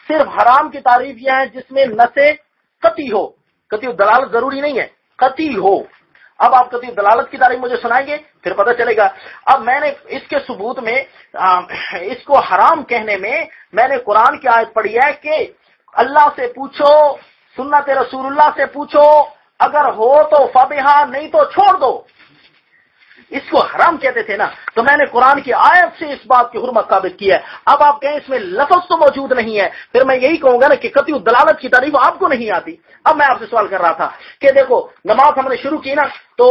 صرف حرام کی تعریف یہ ہے جس میں نص قطعی ہو، قطعی دلالت ضروری نہیں ہے، قطعی ہو۔ اب آپ قطعی دلالت کی تعریف مجھے سنائیں گے پھر پتہ چلے گا۔ اب میں نے اس کے ثبوت میں اس کو حرام کہنے میں نے قرآن کی آیت پڑھی ہے کہ اللہ سے پوچھو، سنت رسول اللہ سے پوچھو، اگر ہو تو فبہا، نہیں تو چھوڑ دو۔ اس کو حرام کہتے تھے نا، تو میں نے قرآن کی آیت سے اس بات کی حرمت ثابت کی ہے۔ اب آپ کہیں اس میں لفظ تو موجود نہیں ہے، پھر میں یہی کہوں گا نا کہ قطعی دلالت کی تعریف آپ کو نہیں آتی۔ اب میں آپ سے سوال کر رہا تھا کہ دیکھو نماز ہم نے شروع کی نا، تو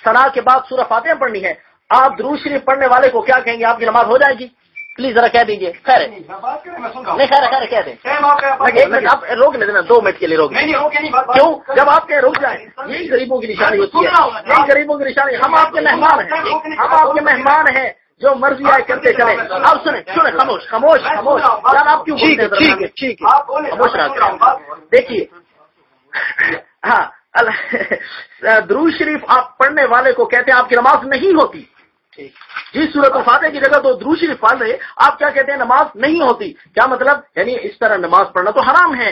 ثنا کے بعد سورہ فاتحہ پڑھنی ہے، آپ درود شریف پڑھنے والے کو کیا کہیں گے؟ آپ کی نماز ہو جائے گی؟ پلیز ذرا کہہ دیجیے۔ خیر ہے، نہیں خیر کہہ دیں، ایک منٹ آپ روک لیں نا، 2 منٹ کے لیے روک لیں۔ کیوں؟ جب آپ کے رک جائیں، یہی غریبوں کی نشانی ہوتی ہے، یہی غریبوں کی نشانی۔ ہم آپ کے مہمان ہیں، ہم آپ کے مہمان ہیں، جو مرضی آئے کرتے چلیں۔ اب سنیں خاموش یار، آپ کیوں ٹھیک ہے خاموش رہتے؟ دیکھیے ہاں، درود شریف آپ پڑھنے والے کو کہتے ہیں آپ کی نماز نہیں ہوتی۔ جس سورۃ الفاتحہ کی جگہ تو درود شریف پڑھ رہے، آپ کیا کہتے ہیں؟ نماز نہیں ہوتی۔ کیا مطلب؟ یعنی اس طرح نماز پڑھنا تو حرام ہے،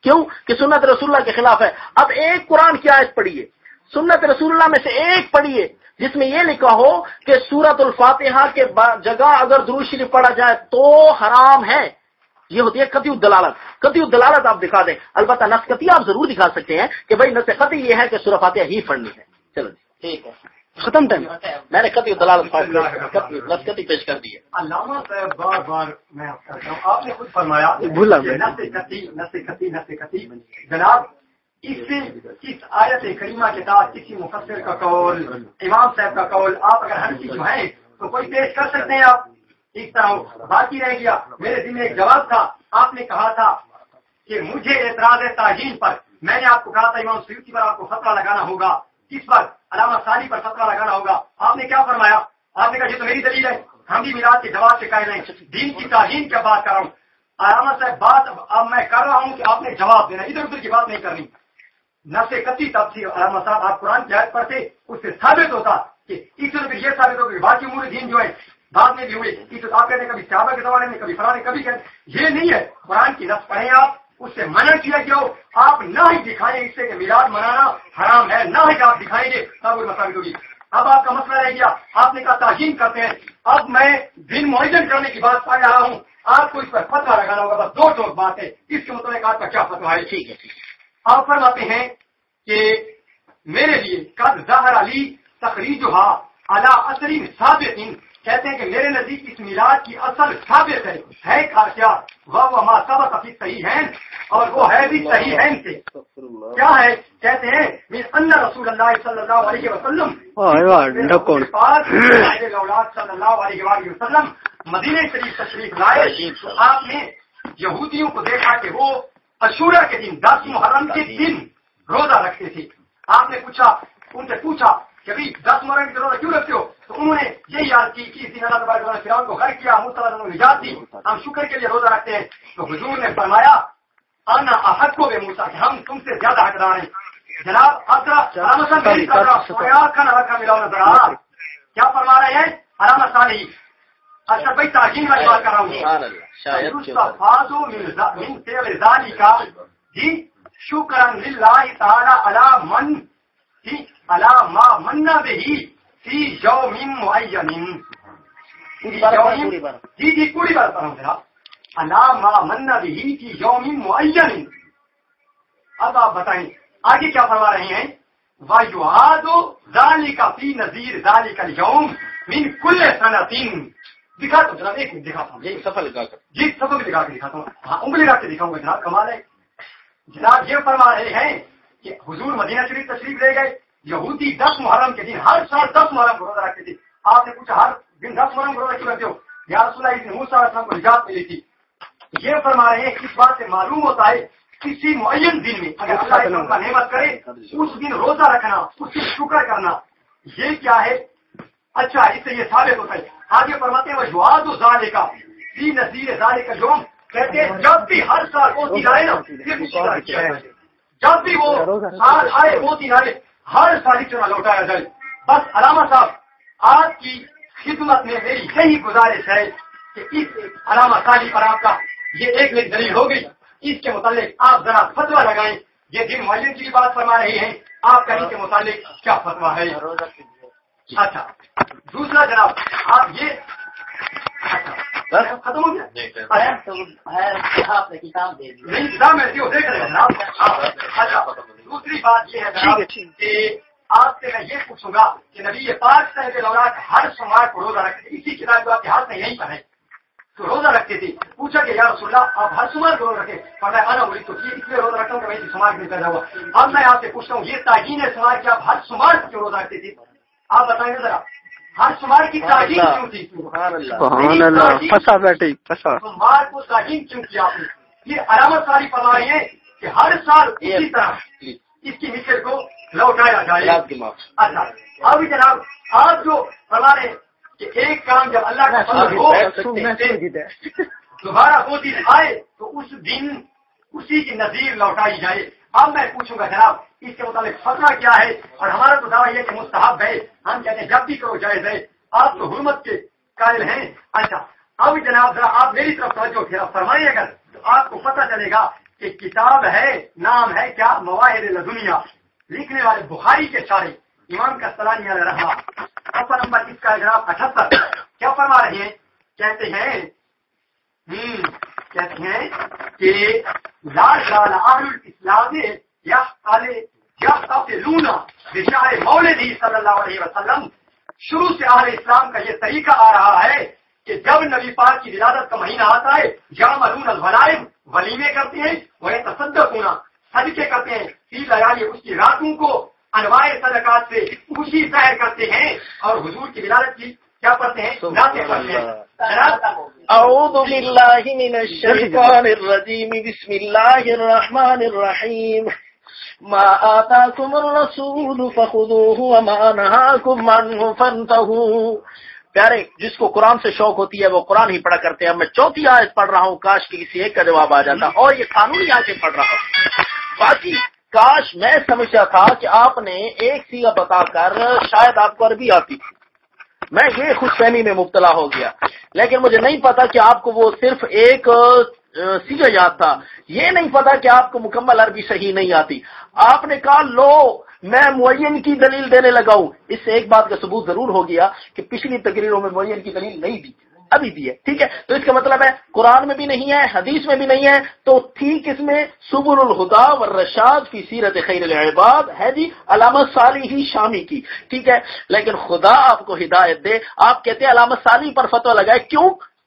کیوں کہ سنت رسول اللہ کے خلاف ہے۔ اب ایک قرآن کی آیت پڑھیے، سنت رسول اللہ میں سے ایک پڑھیے جس میں یہ لکھا ہو کہ سورۃ الفاتحہ کے جگہ اگر درود شریف پڑھا جائے تو حرام ہے۔ یہ ہوتی ہے قطعی دلالت۔ قطعی دلالت آپ دکھا دیں، البتہ نص قطعی آپ ضرور دکھا سکتے ہیں کہ بھائی نص قطعی یہ ہے کہ سورہ فاتحہ ہی پڑھنی ہے۔ چلو جی ٹھیک ہے، ختم ٹائم۔ میں نے قطعی دلالت نص قطعی پیش کر دی ہے۔ علامہ صاحب بار بار میں کرتا ہوں، آپ نے خود فرمایا نص قطعی جناب، اس آیت کریمہ کے ساتھ کسی مفسر کا قول، امام صاحب کا قول، آپ اگر ہر چیز جو ہیں تو کوئی پیش کر سکتے ہیں آپ؟ اس طرح باقی رہ گیا۔ میرے ذمہ ایک جواب تھا، آپ نے کہا تھا کہ مجھے اعتراض ہے تعین پر۔ میں نے آپ کو کہا تھا امام سیوطی پر آپ کو فتویٰ لگانا ہوگا، کس پر؟ علامہ ثانی پر فتویٰ لگانا ہوگا۔ آپ نے کیا فرمایا؟ آپ نے کہا یہ تو میری دلیل ہے، ہم بھی میلاد کے جواب سے قائل ہیں، دین کی تعین کی بات کر رہا ہوں۔ علامہ صاحب بات اب میں کر رہا ہوں کہ آپ نے جواب دینا، ادھر ادھر کی بات نہیں کرنی۔ نص قطعی تفسیر علامہ صاحب آپ قرآن کی آیت پڑھتے، اس سے ثابت ہوتا کہ اس طرح یہ ثابت ہوگا کہ باقی امور دین جو ہے بعد میں بھی ہوئے، آپ کہتے ہیں کبھی صحابہ کے زمانے میں، کبھی فلاں کبھی کہتے، یہ نہیں ہے۔ قرآن کی نص پڑھیں آپ، اس سے منع کیا گیا ہو، آپ نہ ہی دکھائیں اس سے کہ میلاد منانا حرام ہے، نہ ہی آپ دکھائیں گے تب وہ ثابت ہوگی۔ اب آپ کا مسئلہ رہ گیا، آپ نے کہا تعین کرتے ہیں، اب میں دن معین کرنے کی بات کر رہا ہوں، آپ کو اس پر فتویٰ لگانا ہوگا۔ بس 2 ٹوک بات ہے، اس کے متعلق آپ کا کیا فتویٰ ہے؟ ٹھیک ہے، آپ فرماتے ہیں کہ میرے لیے قد ظہر علی تخریجھا علی اثر ثابت، کہتے ہیں کہ میرے نزدیک اس میلاد کی اصل ثابت ہے کیا؟ وہ ما ثبت فی صحیحین، اور وہ ہے بھی صحیحین سے۔ کیا ہے؟ کہتے ہیں من ان رسول اللہ صلی اللہ علیہ وسلم صلی اللہ علیہ وآلہ وسلم مدینہ شریف تشریف لائے، تو آپ نے یہودیوں کو دیکھا کہ وہ عاشورہ کے دن 10 محرم کے دن روزہ رکھتے تھے۔ آپ نے ان سے پوچھا کہ بھائی 10 محرم کے روزہ کیوں رکھتے ہو؟ تو انہوں نے یہی یاد کی کہ اس دن اللہ تبارک و تعالیٰ نے فرعون کو غرق کیا، موسیٰ علیہ السلام کو نجات دی، ہم شکر کے لیے روزہ رکھتے ہیں۔ تو حضور نے فرمایا انا احق بموسیٰ، کہ ہم تم سے زیادہ حقدار ہیں۔ جناب علامہ کیا فرما رہے ہیں علامہ صالحی؟ اچھا بھائی تعین والی بات کر رہا ہوں، جی شکرا للہ تعالی علی من علی ما من بہ فی یوم معین، جی پوری بات کر رہا ہوں ذرا، علی ما من بہ فی یوم معین۔ اب آپ بتائیں آگے کیا فرما رہے ہیں؟ وَيُعَادُ ذَلِكَ فِي نَذِيرِ ذَلِكَ الْيَوْمِ مِنْ كُلِّ سَنَةٍ۔ دکھاتا ہوں جناب، ایک منٹ دکھاتا ہوں، یہی صفحہ لگا کر، جی سب بھی لگا کے دکھاتا ہوں، ہاں انگلی رکھ کے دکھاؤں گا جناب، کمال ہے۔ جناب یہ فرما رہے ہیں کہ حضور مدینہ شریف تشریف لے گئے، یہودی 10 محرم کے دن ہر سال 10 محرم کو روزہ رکھتے تھے۔ آپ نے پوچھا ہر دن 10 محرم کو روزہ کیوں رکھتے ہو؟ یا رسول اللہ، اس نے موسیٰ علیہ السلام کو نجات ملی تھی۔ یہ فرما رہے ہیں اس بات سے معلوم ہوتا ہے کسی معین دن میں اگر اللہ کا نعمت کرے اس دن روزہ رکھنا، اس کی شکر کرنا، یہ کیا ہے؟ اچھا اس سے یہ ثابت ہوتا ہے۔ آگے فرماتے ہیں وَجُوَادُ ذَلِكَ فِي نَذِيرِ ذَلِكَ الْيَوْمِ، کہتے ہیں جب بھی ہر سال وہ دن آئے نا، جب بھی وہ سال آئے وہ دن آئے، ہر سال اس طرح لوٹایا جائے۔ بس علامہ صاحب آپ کی خدمت میں میری یہی گزارش ہے کہ اس علامہ صالح پر آپ کا یہ ایک میری دلیل ہو گئی. اس کے متعلق آپ ذرا فتویٰ لگائیں. یہ دن معین کی بات فرما رہے ہیں, آپ کا ان کے متعلق کیا فتویٰ ہے؟ اچھا دوسرا جناب آپ یہ ختم ہو گیا نہیں کتاب میں دیکھ رہے ہیں جناب. اچھا دوسری بات یہ ہے جناب کہ آپ سے میں یہ پوچھوں گا کہ نبی پاک صاحب الاولاد ہر سوموار کو روزہ رکھتے تھے. اسی کتاب کو آپ کے ہاتھ میں یہیں پر ہے تو روزہ رکھتے تھے. پوچھا کہ یا رسول اللہ آپ ہر سوموار کو روزہ رکھے, اور میں آنا ہوئی تو اس لیے روزہ رکھتا ہوں کہ میں سوموار کے پیدا ہوا. اب میں آپ سے پوچھتا ہوں یہ تعین ہے سوموار کی آپ ہر سوموار کیوں روزہ رکھتے تھے؟ آپ بتائیں گے ذرا ہر سوموار کی تعین کیوں تھی؟ سوموار کو تعین کیوں کیا آپ نے؟ یہ علامت ساری فرما رہی ہے کہ ہر سال اسی طرح اس کی مثل کو لوٹایا جائے. اچھا اب جناب آپ جو فرما رہے ہیں کہ ایک کام جب اللہ کا فضل ہو دوبارہ وہ دن آئے تو اس دن اسی کی نظیر لوٹائی جائے. اب میں پوچھوں گا جناب اس کے متعلق فتویٰ کیا ہے؟ اور ہمارا تو دعویٰ یہ کہ مستحب ہے, ہم کہتے ہیں جب بھی کرو جائز ہے. آپ تو حرمت کے قائل ہیں. اچھا اب جناب ذرا آپ میری طرف توجہ فرمائیے اگر تو آپ کو پتہ چلے گا کہ کتاب ہے, نام ہے کیا, مواہب لدنیا, لکھنے والے بخاری کے شارح امام کستلانی علیہ رحمہ. صفحہ نمبر اس کا جناب 78 کیا فرما رہے ہیں؟ کہتے ہیں کہ لا زال اہل الاسلام یحتفلون بشہر مولدہ صلی اللہ علیہ وسلم. شروع سے اہل اسلام کا یہ طریقہ آ رہا ہے کہ جب نبی پاک کی ولادت کا مہینہ آتا ہے یعملون الغنائم, ولیمے کرتے ہیں, ویتصدقون, صدقے کرتے ہیں, فی لیالی, اس کی راتوں کو انواع صدقات سے خوشی ظاہر کرتے ہیں, اور حضور کی ولادت کی کیا پڑھتے ہیں؟ نعتیں پڑھتے ہیں. اعوذ باللہ من الشیطان الرجیم, بسم اللہ الرحمن الرحیم. ما آتاکم الرسول فخذوہ وما نہاکم عنہ فانتہوا. پیارے جس کو قرآن سے شوق ہوتی ہے وہ قرآن ہی پڑھا کرتے ہیں. میں چوتھی آیت پڑھ رہا ہوں, کاش کہ کسی ایک کا جواب آ جاتا, اور یہ قانونی آیتیں پڑھ رہا ہوں. باقی کاش میں سمجھتا تھا کہ آپ نے ایک سیگا بتا کر شاید آپ کو عربی آتی تھی, میں یہ خوش فہمی میں مبتلا ہو گیا, لیکن مجھے نہیں پتا کہ آپ کو وہ صرف ایک سیگا یاد تھا. یہ نہیں پتا کہ آپ کو مکمل عربی صحیح نہیں آتی. آپ نے کہا لو میں معین کی دلیل دینے لگا ہوں. اس سے ایک بات کا ثبوت ضرور ہو گیا کہ پچھلی تقریروں میں معین کی دلیل نہیں دی, ابھی دی ہے. ٹھیک ہے, تو اس کا مطلب ہے قرآن میں بھی نہیں ہے, حدیث میں بھی نہیں ہے, تو ٹھیک اس میں سبل الہدا والرشاد فی سیرت خیر العباد ہے جی, علامہ صالحی شامی کی. ٹھیک ہے, لیکن خدا آپ کو ہدایت دے, آپ کہتے ہیں علامہ صالحی پر فتویٰ لگائے.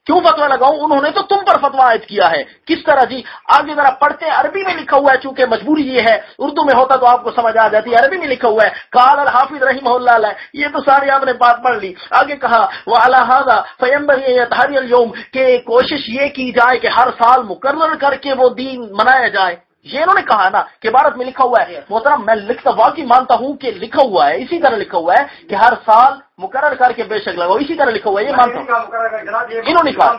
کیوں فتویٰ لگاؤں؟ انہوں نے تو تم پر فتویٰ عائد کیا ہے. کس طرح جی؟ آگے ذرا پڑھتے ہیں, عربی میں لکھا ہوا ہے, چونکہ مجبوری یہ ہے, اردو میں ہوتا تو آپ کو سمجھ آ جاتی. عربی میں لکھا ہوا ہے, قال الحافظ رحمہ اللہ علیہ. یہ تو ساری آپ نے بات پڑھ لی. آگے کہا وعلی ھذا فینبغی ان یتحری اليوم, کہ کوشش یہ کی جائے کہ ہر سال مقرر کر کے وہ دین منایا جائے. یہ انہوں نے کہا نا کہ عبارت میں لکھا ہوا ہے. محترم میں لکھتا واقعی مانتا ہوں کہ لکھا ہوا ہے, اسی طرح لکھا ہوا ہے کہ ہر سال مقرر کر کے بے شک لگاؤ, اسی طرح لکھا ہوا ہے. یہ مانتا ہوں انہوں نے کہا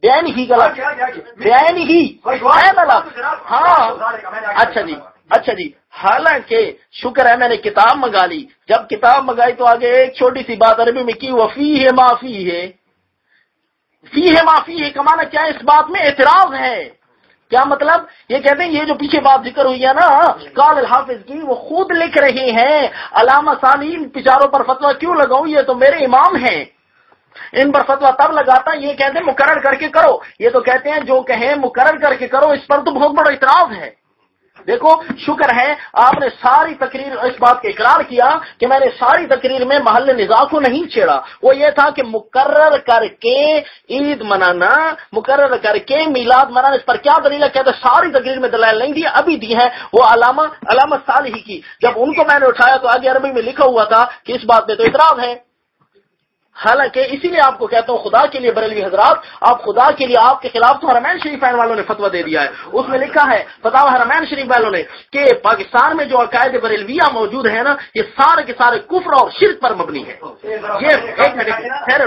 بیان ہی غلط, بیان ہی. ہاں اچھا جی, حالانکہ شکر ہے میں نے کتاب منگا لی. جب کتاب منگائی تو آگے ایک چھوٹی سی بات عربی میں کی, وفی ہے معافی ہے. فی ہے معافی ہے کا معنی کیا ہے؟ اس بات میں اعتراض ہے. کیا مطلب؟ یہ کہتے ہیں یہ جو پیچھے بات ذکر ہوئی ہے نا قال الحافظ کی, وہ خود لکھ رہے ہیں علامہ ثانی بیچاروں پر فتویٰ کیوں لگاؤں, یہ تو میرے امام ہیں, ان پر فتویٰ تب لگاتا. یہ کہتے ہیں مقرر کر کے کرو, یہ تو کہتے ہیں جو کہیں مقرر کر کے کرو, اس پر تو بہت بڑا اعتراض ہے. دیکھو شکر ہے آپ نے ساری تقریر اس بات کا اقرار کیا کہ میں نے ساری تقریر میں محل نزاع کو نہیں چھیڑا. وہ یہ تھا کہ مقرر کر کے عید منانا, مقرر کر کے میلاد منانا, اس پر کیا دلیل ہے؟ کہتے ساری تقریر میں دلائل نہیں دی, ابھی دی ہے وہ علامہ صالحی کی. جب ان کو میں نے اٹھایا تو آگے عربی میں لکھا ہوا تھا کہ اس بات میں تو اعتراض ہے. حالانکہ اسی لیے آپ کو کہتا ہوں خدا کے لیے بریلوی حضرات، آپ خدا کے لیے آپ کے خلاف تو حرمین شریف والوں نے فتویٰ دے دیا ہے، اس میں لکھا ہے فتاوی حرمین شریف والوں نے کہ پاکستان میں جو عقائد بریلویہ موجود ہے نا، یہ سارے کے سارے کفر اور شرک پر مبنی ہے۔ یہ ایک منٹ ٹھہر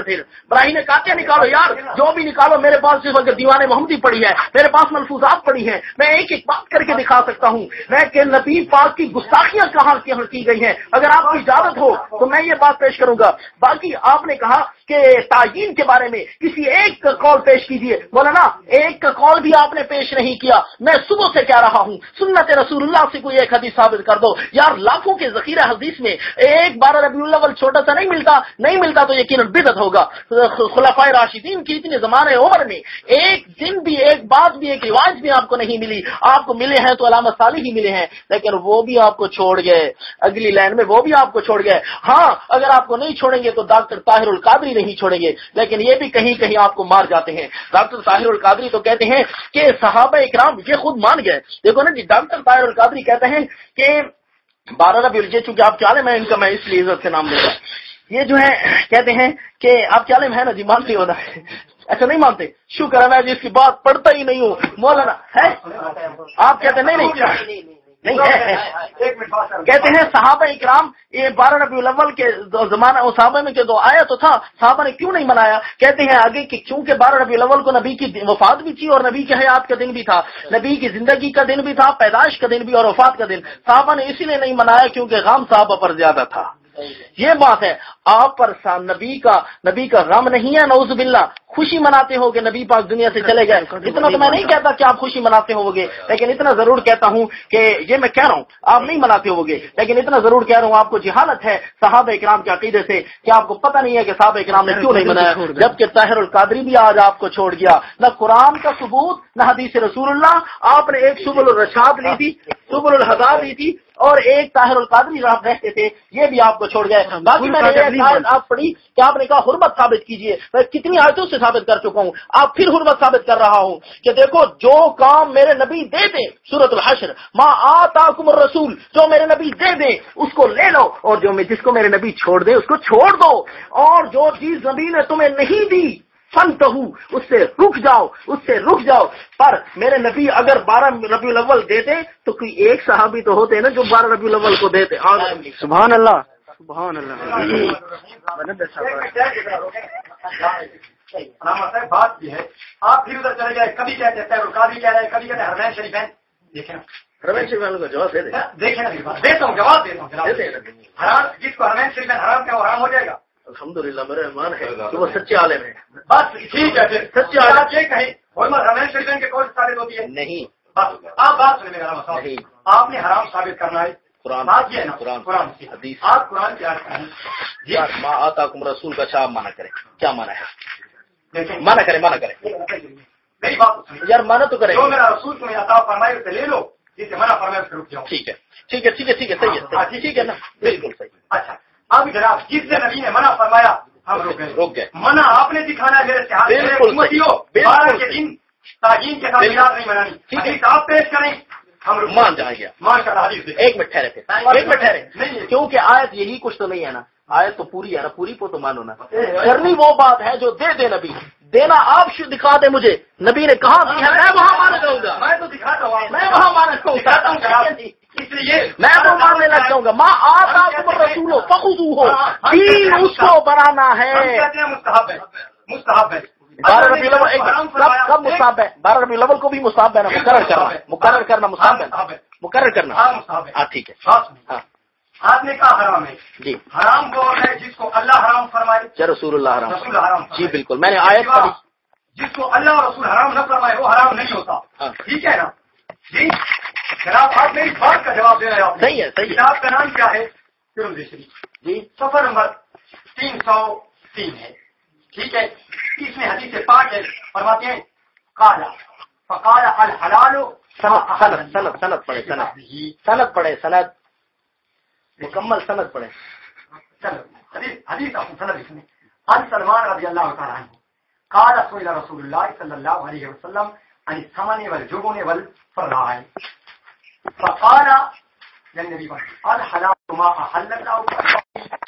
براہیم نے کہا نکالو یار، جو بھی نکالو، میرے پاس صرف اگر دیوان محمدی پڑی ہے، میرے پاس ملفوظات پڑی ہیں، میں ایک ایک بات کر کے دکھا سکتا ہوں میں کہ نبی پاک کی گستاخیاں کہاں کی گئی ہیں۔ اگر آپ کی اجازت ہو تو میں یہ بات پیش کروں گا۔ باقی آپ نے کہا کہ تعین کے بارے میں کسی ایک کا قول پیش کیجئے، مولانا ایک کا قول بھی آپ نے پیش نہیں کیا۔ میں صبح سے کہہ رہا ہوں سنت رسول اللہ سے کوئی ایک حدیث ثابت کر دو یار، لاکھوں کے ذخیرہ حدیث میں ایک 12 ربیع الاول چھوٹا سا نہیں ملتا تو یقیناً بدعت ہوگا۔ خلفائے راشدین کی اتنے زمانے عمر میں ایک دن بھی، ایک بات بھی، ایک رواج بھی آپ کو نہیں ملی۔ آپ کو ملے ہیں تو علامہ صالح ہی ملے ہیں، لیکن وہ بھی آپ کو چھوڑ گئے، اگلی لائن میں وہ بھی آپ کو چھوڑ گئے۔ ہاں اگر آپ کو نہیں چھوڑیں گے تو ڈاکٹر طاہر القادری نہیں چھوڑیں گے، لیکن یہ بھی کہیں کہیں آپ کو مار جاتے ہیں۔ ڈاکٹر طاہر القادری تو کہتے ہیں کہ صحابہ اکرام یہ خود مان گئے۔ دیکھو نا جی، ڈاکٹر طاہر القادری کہتے ہیں کہ 12 ربیع الاول، چونکہ آپ کے عالم ہیں ان کا میں اس لیے عزت سے نام لیتا، یہ جو ہے کہتے ہیں کہ آپ کے عالم ہے نا جی، مانتے ہونا اچھا نہیں مانتے، شکر ہے میں جس کی بات پڑھتا ہی نہیں ہوں مولانا ہے، آپ کہتے ہیں نہیں ہے، کہتے ہیں صحابہ اکرام یہ 12 ربیع الاول کے زمانہ صحابہ میں جو آیا تو تھا، صحابہ نے کیوں نہیں منایا؟ کہتے ہیں آگے کہ چونکہ 12 ربیع الاول کو نبی کی وفات بھی تھی اور نبی کی حیات کا دن بھی تھا، نبی کی زندگی کا دن بھی تھا، پیدائش کا دن بھی اور وفات کا دن، صحابہ نے اسی لیے نہیں منایا کیونکہ غم صحابہ پر زیادہ تھا۔ یہ بات ہے، آپ پر نبی کا غم نہیں ہے، نعوذ باللہ، خوشی مناتے ہو کہ نبی پاک دنیا سے چلے گئے۔ اتنا تو میں نہیں کہتا کہ آپ خوشی مناتے ہو گے، لیکن اتنا ضرور کہتا ہوں کہ یہ میں کہہ رہا ہوں آپ نہیں مناتے ہو گے، لیکن اتنا ضرور کہہ رہا ہوں آپ کو جہالت ہے صحابہ اکرام کے عقیدے سے کہ آپ کو پتہ نہیں ہے کہ صحابہ اکرام نے کیوں نہیں منایا، جبکہ طاہر القادری بھی آج آپ کو چھوڑ گیا۔ نہ قرآن کا ثبوت، نہ حدیث رسول اللہ، آپ نے ایک سبل الرشاد لی تھی، سبل الہدى لی تھی، اور ایک طاہر القادری آپ رہتے تھے، یہ بھی آپ کو چھوڑ گئے۔ باقی میں نے آپ پڑھی کہ آپ نے کہا حرمت ثابت کیجئے، میں کتنی آیتوں سے ثابت کر چکا ہوں، آپ پھر حرمت ثابت کر رہا ہوں کہ دیکھو جو کام میرے نبی دے دیں، سورۃ الحشر، ما آتاکم الرسول، جو میرے نبی دے دیں اس کو لے لو، اور جس کو میرے نبی چھوڑ دے اس کو چھوڑ دو، اور جو چیز نبی نے تمہیں نہیں دی فانتہو، اس سے رک جاؤ۔ پر میرے نبی اگر 12 ربیع الاول دیتے تو کوئی ایک صحابی تو ہوتے نا جو 12 ربیع الاول کو دیتے۔ سبحان اللہ سبحان اللہ۔ بات یہ ہے، آپ پھر ادھر چلے گئے، کبھی کہتے ہیں القادری کہہ رہے ہیں، کبھی کہتے ہیں حرمین شریفین۔ دیکھیں حرمین شریفین کو جواب دے دیں، دیکھیں دیتا ہوں، جواب دیتا ہوں۔ حرام جس کو حرمین شریفین حرام کا وہ حرام ہو جائے گا۔ الحمدللہ میرا ایمان ہے کہ وہ سچے عالم ہیں۔ بس ٹھیک ہے، پھر سچے عالم یہ کہیں حرمت حرمین شریفین کے قول سے ثابت ہوتی ہے؟ نہیں، بس آپ بات سنیں میرا مسئلہ، آپ نے حرام ثابت کرنا ہے، بات یہ ہے نا قرآن کی حدیث، آپ قرآن کی آیت کہیں ما آتاکم رسول کا چھاپ مانا کرے، کیا مانا ہے؟ مانا کرے میری بات یار، مانا تو کرے، جو میرا رسول تمہیں عطا فرمائے اسے لے لو، جسے منع فرمائے اس سے رک جاؤ۔ ٹھیک ہے صحیح ہے نا، بالکل صحیح۔ اچھا اب جناب جس سے نبی نے منع فرمایا ہم رک گئے، منع آپ نے دکھانا ہے، میرے کے دن تعین کے ساتھ میلاد نہیں منانی، ٹھیک ہے آپ پیش کریں، ہم مان جائیں گے۔ ایک منٹ ٹھہرے، کیونکہ آیت یہی کچھ تو نہیں ہے نا، آیت تو پوری ہے نا، پوری کو تو مانو نا، کرنی وہ بات ہے جو دے دے نبی، دینا آپ دکھا دے مجھے، نبی نے کہا میں وہاں مان جاؤں گا، میں تو دکھاتا ہوں، میں وہاں مان چاہتا ہوں، اس لیے میں وہ ماننے لگ جاؤں گا، ماں آتاکم الرسول فخذوہ، دین اس کو بنانا ہے۔ مستحب ہے 12 ربیع الاول کب مستحب ہے؟ 12 ربیع الاول کو بھی مستحب ہے نا، مقرر کرنا مستحب ہے، مقرر کرنا، ہاں ٹھیک ہے۔ ہاں آپ نے کہا حرام ہے جی، حرام وہ ہے جس کو اللہ حرام فرمائے، رسول اللہ حرام، رسول حرام جی بالکل، میں نے آیت پڑھی، جس کو اللہ اور رسول حرام نہ فرمائے وہ حرام نہیں ہوتا، ٹھیک ہے نا جی؟ جناب آپ میری بات کا جواب دے رہے ہیں، صحیح ہے۔ کتاب کا نام کیا ہے؟ ترمذی شریف جی، صفحہ نمبر 303 ہے، ٹھیک ہے؟ اس میں حدیث پاک ہے، فرماتے ہیں قال فقال الحلال، سند پڑھے، سند مکمل سند پڑھے، چلو حدیث آپ سند اس میں عن سلمان رضی اللہ تعالیٰ عنہ قال سئل رسول اللہ صلی اللہ علیہ وسلم عن الثمن والجبن والفراء فقال یعنی نبی الحلال ما احل الله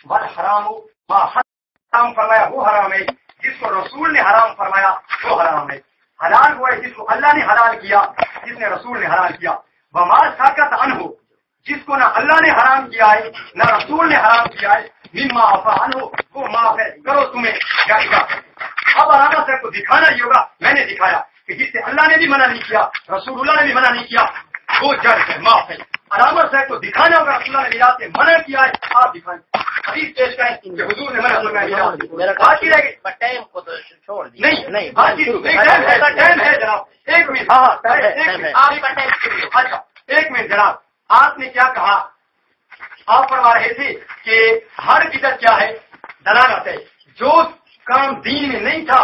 والحرام ما حرم حرام فرمایا وہ حرام ہے، جس کو رسول نے حرام فرمایا وہ حرام ہے۔ حلال ہوا ہے جس کو اللہ نے حلال کیا، جس نے رسول نے حلال کیا۔ وما سکت عنہ، جس کو نہ اللہ نے حرام کیا ہے نہ رسول نے حرام کیا ہے، مما عفا عنہ، وہ معاف ہے، کرو تمہیں جائزہ۔ اب علامہ صاحب کو دکھانا ہی ہوگا، میں نے دکھایا کہ جس سے اللہ نے بھی منع نہیں کیا، رسول اللہ نے بھی منع نہیں کیا، وہ جائز ہے، معاف ہے۔ علامہ صاحب کو دکھانا ہوگا رسول اللہ نے میراث سے منع کیا ہے، آپ دکھائیں، حدیث پیش کریں کہ حضور نے منع فرمایا۔ بات کی رہے گی ٹائم کو تو چھوڑ دیں، نہیں ٹائم ہے جناب، ایک منٹ، اچھا ایک منٹ جناب، آپ نے کیا کہا؟ آپ فرما رہے تھے کہ ہر بدعت کیا ہے؟ دلالت ہے۔ جو کام دین میں نہیں تھا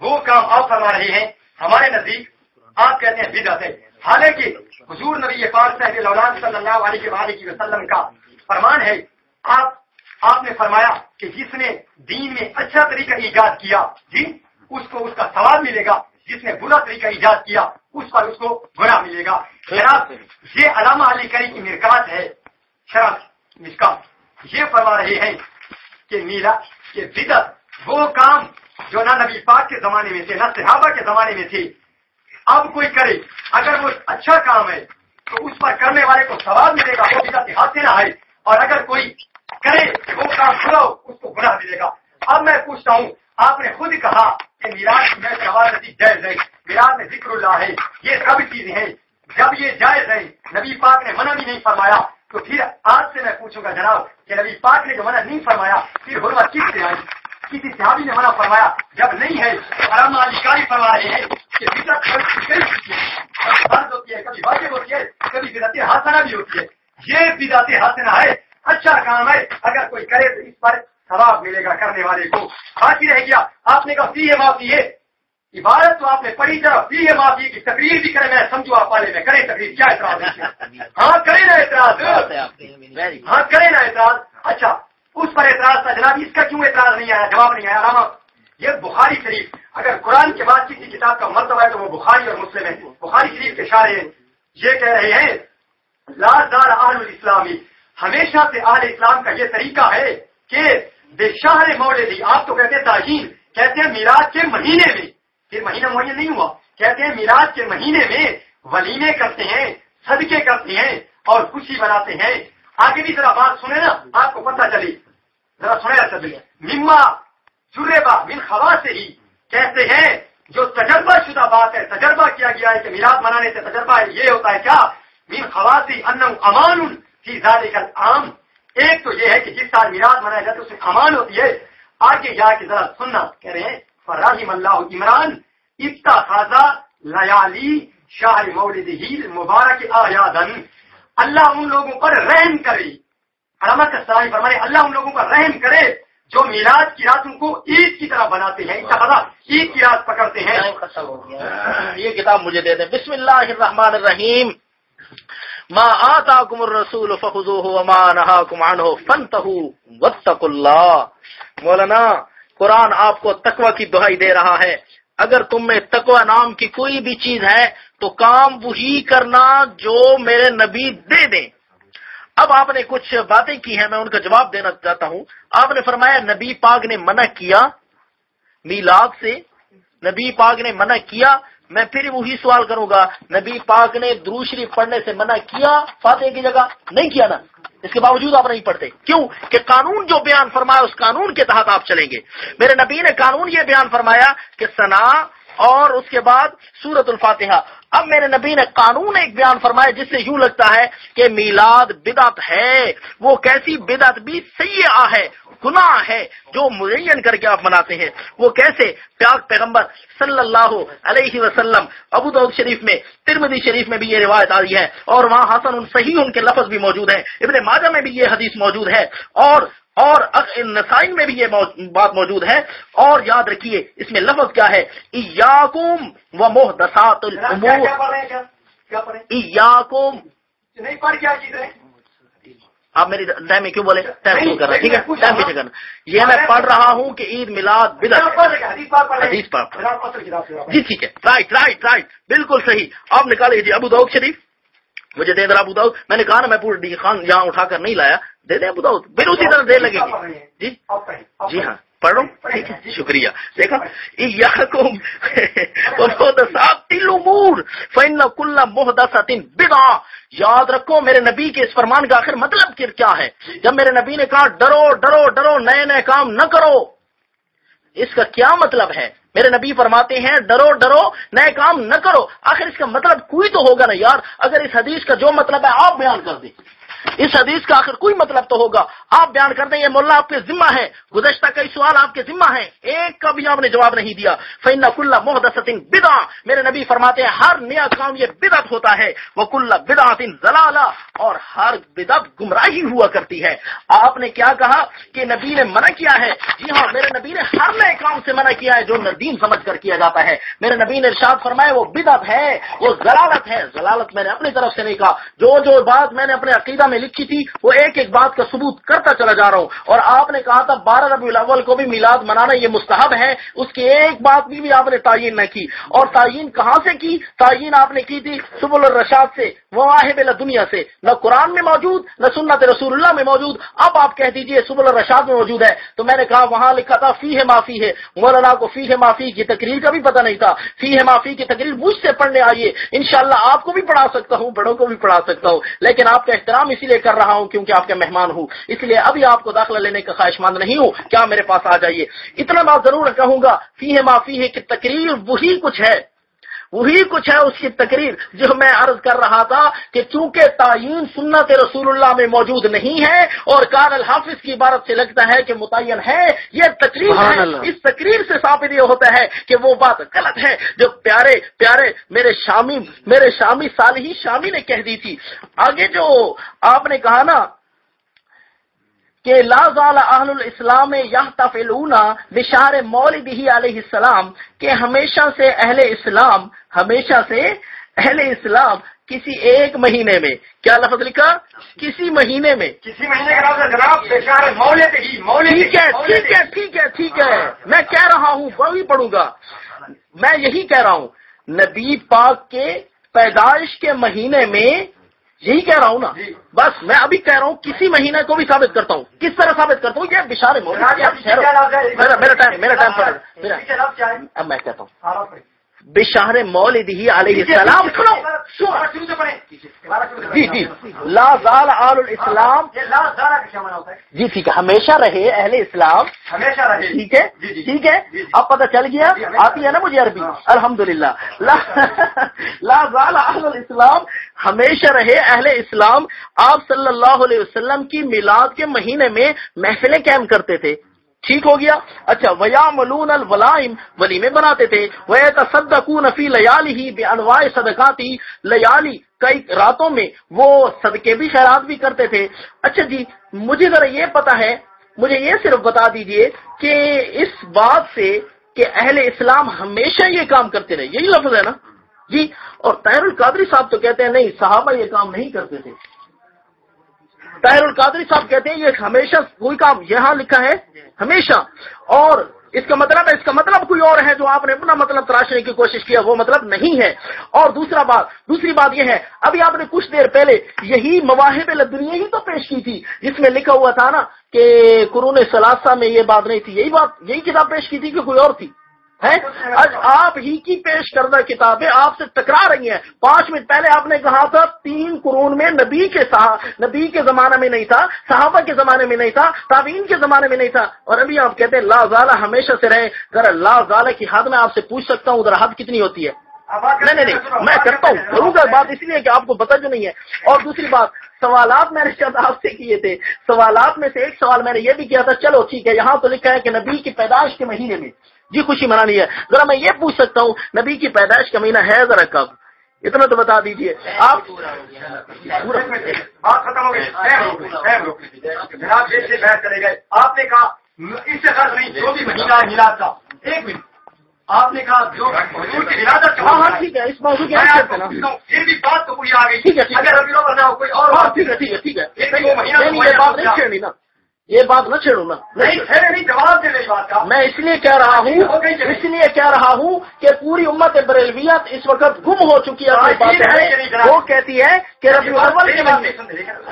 وہ کام آپ فرما رہے ہیں ہمارے نزدیک آپ کہتے ہیں بدعت ہے، حالانکہ حضور نبی پاک صاحب الاولاد صلی اللہ علیہ وآلہ وسلم کا فرمان ہے۔ آپ نے فرمایا کہ جس نے دین میں اچھا طریقہ ایجاد کیا جی اس کو اس کا ثواب ملے گا، جس نے برا طریقہ ایجاد کیا اس پر اس کو گناہ ملے گا۔ جناب یہ علامہ علی کری کی مرکات ہے، شرح مشکات، یہ فرما رہے ہیں کہ میرا یہ بدعت وہ کام جو نہ نبی پاک کے زمانے میں تھے نہ صحابہ کے زمانے میں تھے، اب کوئی کرے اگر وہ اچھا کام ہے تو اس پر کرنے والے کو ثواب ملے گا، وہ بدعت ہاتھ سے نہ آئے، اور اگر کوئی کرے وہ کام برا ہو اس کو گناہ ملے گا۔ اب میں پوچھتا ہوں، آپ نے خود کہا کہ میراث میں شہادتی جائز ہے، میراث میں ذکر اللہ ہے، یہ سب چیزیں ہیں، جب یہ جائز ہے نبی پاک نے منع بھی نہیں فرمایا، تو پھر آج سے میں پوچھوں گا جناب کہ نبی پاک نے جو منع نہیں فرمایا پھر حرمت کس سے آئی؟ کسی صحابی نے منع فرمایا جب نہیں ہے، علامہ علی کاری فرما رہے ہیں کہ بدعت فرض ہوتی ہے، کبھی واجب ہوتی ہے، کبھی بدعت حسنہ بھی ہوتی ہے، یہ بدعت حسنہ ہے، اچھا کام ہے، اگر کوئی کرے تو اس پر ثواب ملے گا کرنے والے کو۔ باقی رہ گیا آپ نے کہا فی ہے معافی ہے، عبارت تو آپ نے پڑھی طرح فی ہے معافی کی تقریر بھی کرے، میں سمجھو آپ والے میں کریں تقریر، کیا اعتراض ہے؟ ہاں کریں نا اعتراض، ہاں کریں نا اعتراض۔ اچھا اس پر اعتراض تھا جناب، اس کا کیوں اعتراض نہیں آیا، جواب نہیں آیا؟ علامہ یہ بخاری شریف، اگر قرآن کے بعد کسی کتاب کا مرتبہ ہے تو وہ بخاری اور مسلم ہے۔ بخاری شریف کے شارح یہ کہہ رہے ہیں لا زال اہل الاسلامی، ہمیشہ سے اہل اسلام کا یہ طریقہ ہے کہ بے شہر مولدی، آپ تو کہتے ہیں تعین، کہتے ہیں میراث کے مہینے میں، پھر مہینہ معین نہیں ہوا، کہتے ہیں میراث کے مہینے میں ولیمے کرتے ہیں، صدقے کرتے ہیں اور خوشی مناتے ہیں۔ آگے بھی ذرا بات سنیں نا، آپ کو پتہ چلی، ذرا سنیں سبھی۔ مما جربا من خواص ہی، کہتے ہیں جو تجربہ شدہ بات ہے، تجربہ کیا گیا ہے کہ میراث منانے سے تجربہ ہے، یہ ہوتا ہے کیا؟ من خواص انہ امان فی ذالک العام، ایک تو یہ ہے کہ جس سال میراث منایا جاتا ہے اس میں امان ہوتی ہے۔ آگے جا کے ذرا سننا، کہہ رہے ہیں فرحم اللہ عمران اتخذ لیالی شاہ مولدہ المبارک اعیادن، اللہ ان لوگوں پر رحم کرے، علامہ کسائی فرمائے اللہ ان لوگوں پر رحم کرے جو میلاد کی راتوں کو عید کی طرح بناتے ہیں، عید کی رات پکڑتے ہیں۔ یہ کتاب مجھے دے دیں۔ بسم اللہ الرحمن الرحیم۔ ما آتاکم الرسول فخذوہ وما نہاکم عنہ فانتہوا واتقوا اللہ۔ مولانا قرآن آپ کو تقوی کی دہائی دے رہا ہے، اگر تم میں تقوی نام کی کوئی بھی چیز ہے تو کام وہی کرنا جو میرے نبی دے دیں۔ اب آپ نے کچھ باتیں کی ہیں، میں ان کا جواب دینا چاہتا ہوں۔ آپ نے فرمایا نبی پاک نے منع کیا میلاد سے، نبی پاک نے منع کیا، میں پھر وہی سوال کروں گا، نبی پاک نے درود شریف پڑھنے سے منع کیا فاتحہ کی جگہ؟ نہیں کیا نا، اس کے باوجود آپ نہیں پڑھتے، کیوں؟ کہ قانون جو بیان فرمایا اس قانون کے تحت آپ چلیں گے۔ میرے نبی نے قانون یہ بیان فرمایا کہ ثنا اور اس کے بعد سورۃ الفاتحہ۔ اب میرے نبی نے قانون ایک بیان فرمایا جس سے یوں لگتا ہے کہ میلاد بدعت ہے، وہ کیسی بدعت بھی سیئہ ہے، گناہ ہے جو معین کر کے آپ مناتے ہیں۔ وہ کیسے؟ پاک پیغمبر صلی اللہ علیہ وسلم، ابو داؤد شریف میں، ترمذی شریف میں بھی یہ روایت آئی ہے، اور وہاں حسن صحیح ان کے لفظ بھی موجود ہیں، ابن ماجہ میں بھی یہ حدیث موجود ہے، اور نسائی میں بھی یہ بات موجود ہے۔ اور یاد رکھیے اس میں لفظ کیا ہے، ایاکم و محدثات الامور، ایاکم نہیں پڑھ کیا چیز ہے؟ آپ میری ٹائم میں کیوں بولے؟ ٹائم کیوں کر رہے ہیں؟ ٹھیک ہے ٹائم پیچھے کرنا۔ یہ میں پڑھ رہا ہوں کہ عید میلاد بدعت ہے، حدیث پڑھ، جی ٹھیک ہے، رائٹ رائٹ رائٹ، بالکل صحیح۔ آپ نکالے جی ابو داؤد شریف، مجھے دے ذرا ابو داؤد، میں نے کہا نا میں پورے خان یہاں اٹھا کر نہیں لایا، دے دیں ابو داؤد، پھر اسی طرح دیر لگے گی۔ جی جی ہاں پڑھو ٹھیک ہے شکریہ. دیکھا ایاکم ومحدثات الامور فإن كل محدثۃ بدعہ. یاد رکھو میرے نبی کے اس فرمان کا آخر مطلب کیا ہے. جب میرے نبی نے کہا ڈرو ڈرو ڈرو نئے نئے کام نہ کرو، اس کا کیا مطلب ہے؟ میرے نبی فرماتے ہیں ڈرو ڈرو نئے کام نہ کرو. آخر اس کا مطلب کوئی تو ہوگا نا یار. اگر اس حدیث کا جو مطلب ہے آپ بیان کر دیں، اس حدیث کا آخر کوئی مطلب تو ہوگا، آپ بیان کر دیں. یہ مولا آپ کے ذمہ ہے. گزشتہ کئی سوال آپ کے ذمہ ہیں، ایک کا بھی آپ نے جواب نہیں دیا. فإن كل محدثۃ بدعہ. میرے نبی فرماتے ہیں ہر نیا کام یہ بدعت ہوتا ہے. وكل بدعۃ ضلالہ. اور ہر بدعت گمراہی ہوا کرتی ہے. آپ نے کیا کہا کہ نبی نے منع کیا ہے؟ جی ہاں، میرے نبی نے ہر نئے کام سے منع کیا ہے جو دین سمجھ کر کیا جاتا ہے. میرے نبی نے ارشاد فرمایا وہ بدعت ہے، وہ ضلالت ہے. ضلالت میں نے اپنی طرف سے نہیں کہا. جو بات میں نے اپنے عقیدہ میں لکھی تھی وہ ایک ایک بات کا ثبوت کرتا چلا جا رہا ہوں. اور آپ نے کہا تھا 12 ربیع الاول کو بھی میلاد منانا یہ مستحب ہے، اس کی ایک بات بھی آپ نے تعین نہ کی. اور تعین کہاں سے کی؟ تعین آپ نے کی تھی سبل الرشاد سے، مواہب الدنیا سے. نہ قرآن میں موجود نہ سنت رسول اللہ میں موجود. اب آپ کہہ دیجئے سبل الرشاد میں موجود ہے. تو میں نے کہا وہاں لکھا تھا فی ہے معافی ہے. مولانا کو فی ہے معافی کی تقریر کا بھی پتہ نہیں تھا. فی ہے معافی کی تقریر مجھ سے پڑھنے آئیے، انشاءاللہ آپ کو بھی پڑھا سکتا ہوں، بڑوں کو بھی پڑھا سکتا ہوں. لیکن آپ کا احترام اسی لیے کر رہا ہوں کیونکہ آپ کے مہمان ہوں، اس لیے ابھی آپ کو داخلہ لینے کا خواہش مند نہیں ہوں. کیا میرے پاس آ جائیے. اتنا بات ضرور کہوں گا، فی ہے معافی ہے کہ تقریر وہی کچھ ہے اس کی تقریر جو میں عرض کر رہا تھا کہ چونکہ تعین سنت رسول اللہ میں موجود نہیں ہے اور قال الحافظ کی عبارت سے لگتا ہے کہ متعین ہے، یہ تقریر ہے. اس تقریر سے ثابت یہ ہوتا ہے کہ وہ بات غلط ہے جو پیارے پیارے میرے شامی صالحی شامی نے کہہ دی تھی. آگے جو آپ نے کہا نا کہ لا زال اہل الاسلام یحتفلون بشہر مولدہ علیہ السلام، کہ ہمیشہ سے اہل اسلام کسی ایک مہینے میں، کیا لفظ لکھا؟ کسی مہینے میں، جناب بشہر مولدہ. ٹھیک ہے میں کہہ رہا ہوں، وہی پڑھوں گا. میں یہی کہہ رہا ہوں نبی پاک کے پیدائش کے مہینے میں، یہی کہہ رہا ہوں نا. بس میں ابھی کہہ رہا ہوں کسی مہینے کو بھی ثابت کرتا ہوں. کس طرح ثابت کرتا ہوں؟ یہ بشارے مولد. میرا ٹائم پڑ رہا. اب میں کہتا ہوں بشہر مولدہ علیہ السلام. جی لا زال اہل الاسلام. جی ٹھیک ہے، ہمیشہ رہے اہل اسلام، ہمیشہ رہے. ٹھیک ہے. اب پتہ چل گیا، آتی ہے نا مجھے عربی الحمدللہ. لا زال اہل الاسلام، ہمیشہ رہے اہل اسلام. آپ صلی اللہ علیہ وسلم کی میلاد کے مہینے میں محفلیں قائم کرتے تھے. ٹھیک ہو گیا. اچھا وَيَعْمَلُونَ الْوَلَائِمَ، ولیمے بناتے تھے. وَيَتَصَدَّقُونَ فِي لَيَالِهِ بِأَنْوَاعِ صَدَقَاتِ، لیالی کئی راتوں میں وہ صدقے بھی خیرات بھی کرتے تھے. اچھا جی مجھے ذرا یہ پتا ہے، مجھے یہ صرف بتا دیجئے کہ اس بات سے کہ اہل اسلام ہمیشہ یہ کام کرتے رہے، یہی لفظ ہے نا جی. اور طاہر القادری صاحب تو کہتے ہیں نہیں صحابہ یہ کام نہیں کرتے تھے. طاہر القادری صاحب کہتے ہیں یہ ہمیشہ کوئی کام، یہاں لکھا ہے ہمیشہ. اور اس کا مطلب کوئی اور ہے جو آپ نے اپنا مطلب تراشنے کی کوشش کیا، وہ مطلب نہیں ہے. اور دوسری بات یہ ہے، ابھی آپ نے کچھ دیر پہلے یہی مواہب الدنیا ہی تو پیش کی تھی جس میں لکھا ہوا تھا نا کہ قرون ثلاثہ میں یہ بات نہیں تھی. یہی کتاب پیش کی تھی کہ کوئی اور تھی؟ آج آپ ہی کی پیش کردہ کتابیں آپ سے ٹکرا رہی ہیں. 5 منٹ پہلے آپ نے کہا تھا 3 قرون میں نبی کے زمانے میں نہیں تھا، صحابہ کے زمانے میں نہیں تھا، تابعین کے زمانے میں نہیں تھا. اور ابھی آپ کہتے ہیں لا زالہ ہمیشہ سے رہے. ذرا لا زالہ کی حد میں آپ سے پوچھ سکتا ہوں، ذرا حد کتنی ہوتی ہے؟ نہیں میں کرتا ہوں، کروں گا بات اس لیے کہ آپ کو پتہ جو نہیں ہے. اور دوسری بات، سوالات میں نے شاید آپ سے کیے تھے، سوالات میں سے ایک سوال میں نے یہ بھی کیا تھا، چلو ٹھیک ہے یہاں تو لکھا ہے کہ نبی کی پیدائش کے مہینے میں جی خوشی منانی ہے. ذرا میں یہ پوچھ سکتا ہوں نبی کی پیدائش کا مہینہ ہے ذرا کب؟ اتنا تو بتا دیجئے آپ. بات ختم ہو گئی. جناب جیسے بحث چلے گئے، آپ نے کہا اس سے غرض نہیں جو بھی مہینہ ہے میلاد کا. 1 منٹ آپ نے کہا جو حضور کی ولادت کا. ہاں ٹھیک ہے، اس موضوع کی پھر بھی بات تو پوری آ گئی. ٹھیک ہے اگر ربیع الاول نہ ہو کوئی اور بات. ٹھیک ہے یہ بات نہیں چھیڑنی نا، یہ بات نہ چھیڑوں نا. نہیں جواب دے رہی بات کا. میں اس لیے کہہ رہا ہوں کہ پوری امت بریلویت اس وقت گم ہو چکی ہے. اپنی بات ہے وہ کہتی ہے کہ ربیع الاول کے بعد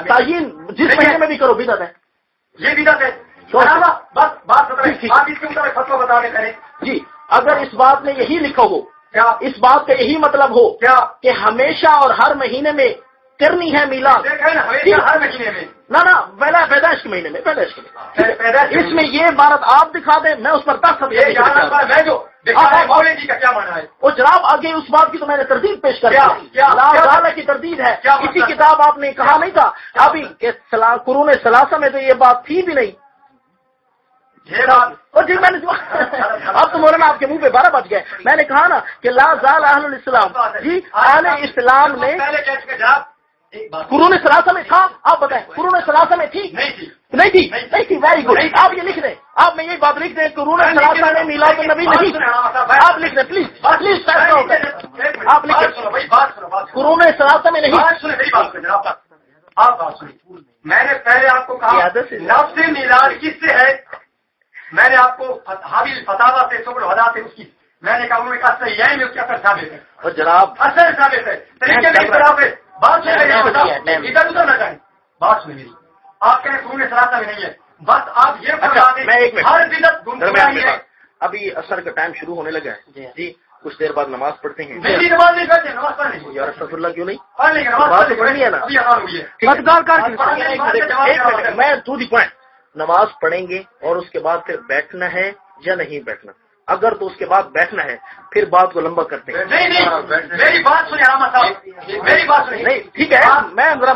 تعین جس مہینے میں بھی کرو بدعت ہے. یہ بدعت ہے. بس بات آپ اس کے مطابق فتوا بتانے کریں جی. اگر اس بات میں یہی لکھا ہو, کیا اس بات کا یہی مطلب ہو کیا کہ ہمیشہ اور ہر مہینے میں کرنی ہے میلاد, ہر مہینے میں نہ پیدائش کے مہینے میں, پیدائش کے مہینے اس میں یہ عبارت آپ دکھا دیں, میں اس پر دستخط میں جو مولوی جی کا کیا مانا ہے وہ جناب آگے اس بات کی تو میں نے تردید پیش کر دیا کی تردید ہے. اسی کتاب آپ نے کہا نہیں تھا ابھی کہ قرون ثلاثہ میں تو یہ بات تھی بھی نہیں. اور جی میں نے اب تو مولانا آپ کے منہ پہ 12 بج گئے. میں نے کہا نا کہ لا زال اہل الاسلام, جی اہل اسلام نے قرون ثلاثہ میں تھا. آپ بتائیں قرون ثلاثہ میں تھی نہیں تھی ویری گڈ. آپ یہ لکھ دیں, آپ میں یہ بات لکھ دیں قرون ثلاثہ میں میلاد النبی نہیں. آپ لکھ دیں پلیز آپ لکھ دیں قرون ثلاثہ میں نہیں. آپ بات سنیں, میں نے پہلے آپ کو کہا لفظ میلاد کس سے ہے. میں نے آپ کو حاوی فتاوا سے سبل الہدی سے اس کی میں نے کہا انہوں نے کہا صحیح ہے, میں اس کے اثر ثابت ہے. اور جناب اثر ثابت ہے طریقے میں اختلاف ہے. بات سنیں ادھر ادھر نہ جائیں, بات سنیں میری. آپ کہیں قرون ثلاثہ میں نہیں ہے, بس آپ یہ فرما دیں ہر بدعت گمراہی ہے. ابھی اثر کا ٹائم شروع ہونے لگا ہے جی, کچھ دیر بعد نماز پڑھتے ہیں. نہیں نماز نہیں پڑھتے, نماز پڑھنے یار استغفر اللہ کیوں نہیں نماز پڑھنی ہے نا. میں ٹو دی پوائنٹ, نماز پڑھیں گے اور اس کے بعد پھر بیٹھنا ہے یا نہیں بیٹھنا. اگر تو اس کے بعد بیٹھنا ہے پھر بات کو لمبا کرتے ہیں. نہیں میری بات سنیں احمد صاحب, میری بات سنیں. نہیں ٹھیک ہے, میں ذرا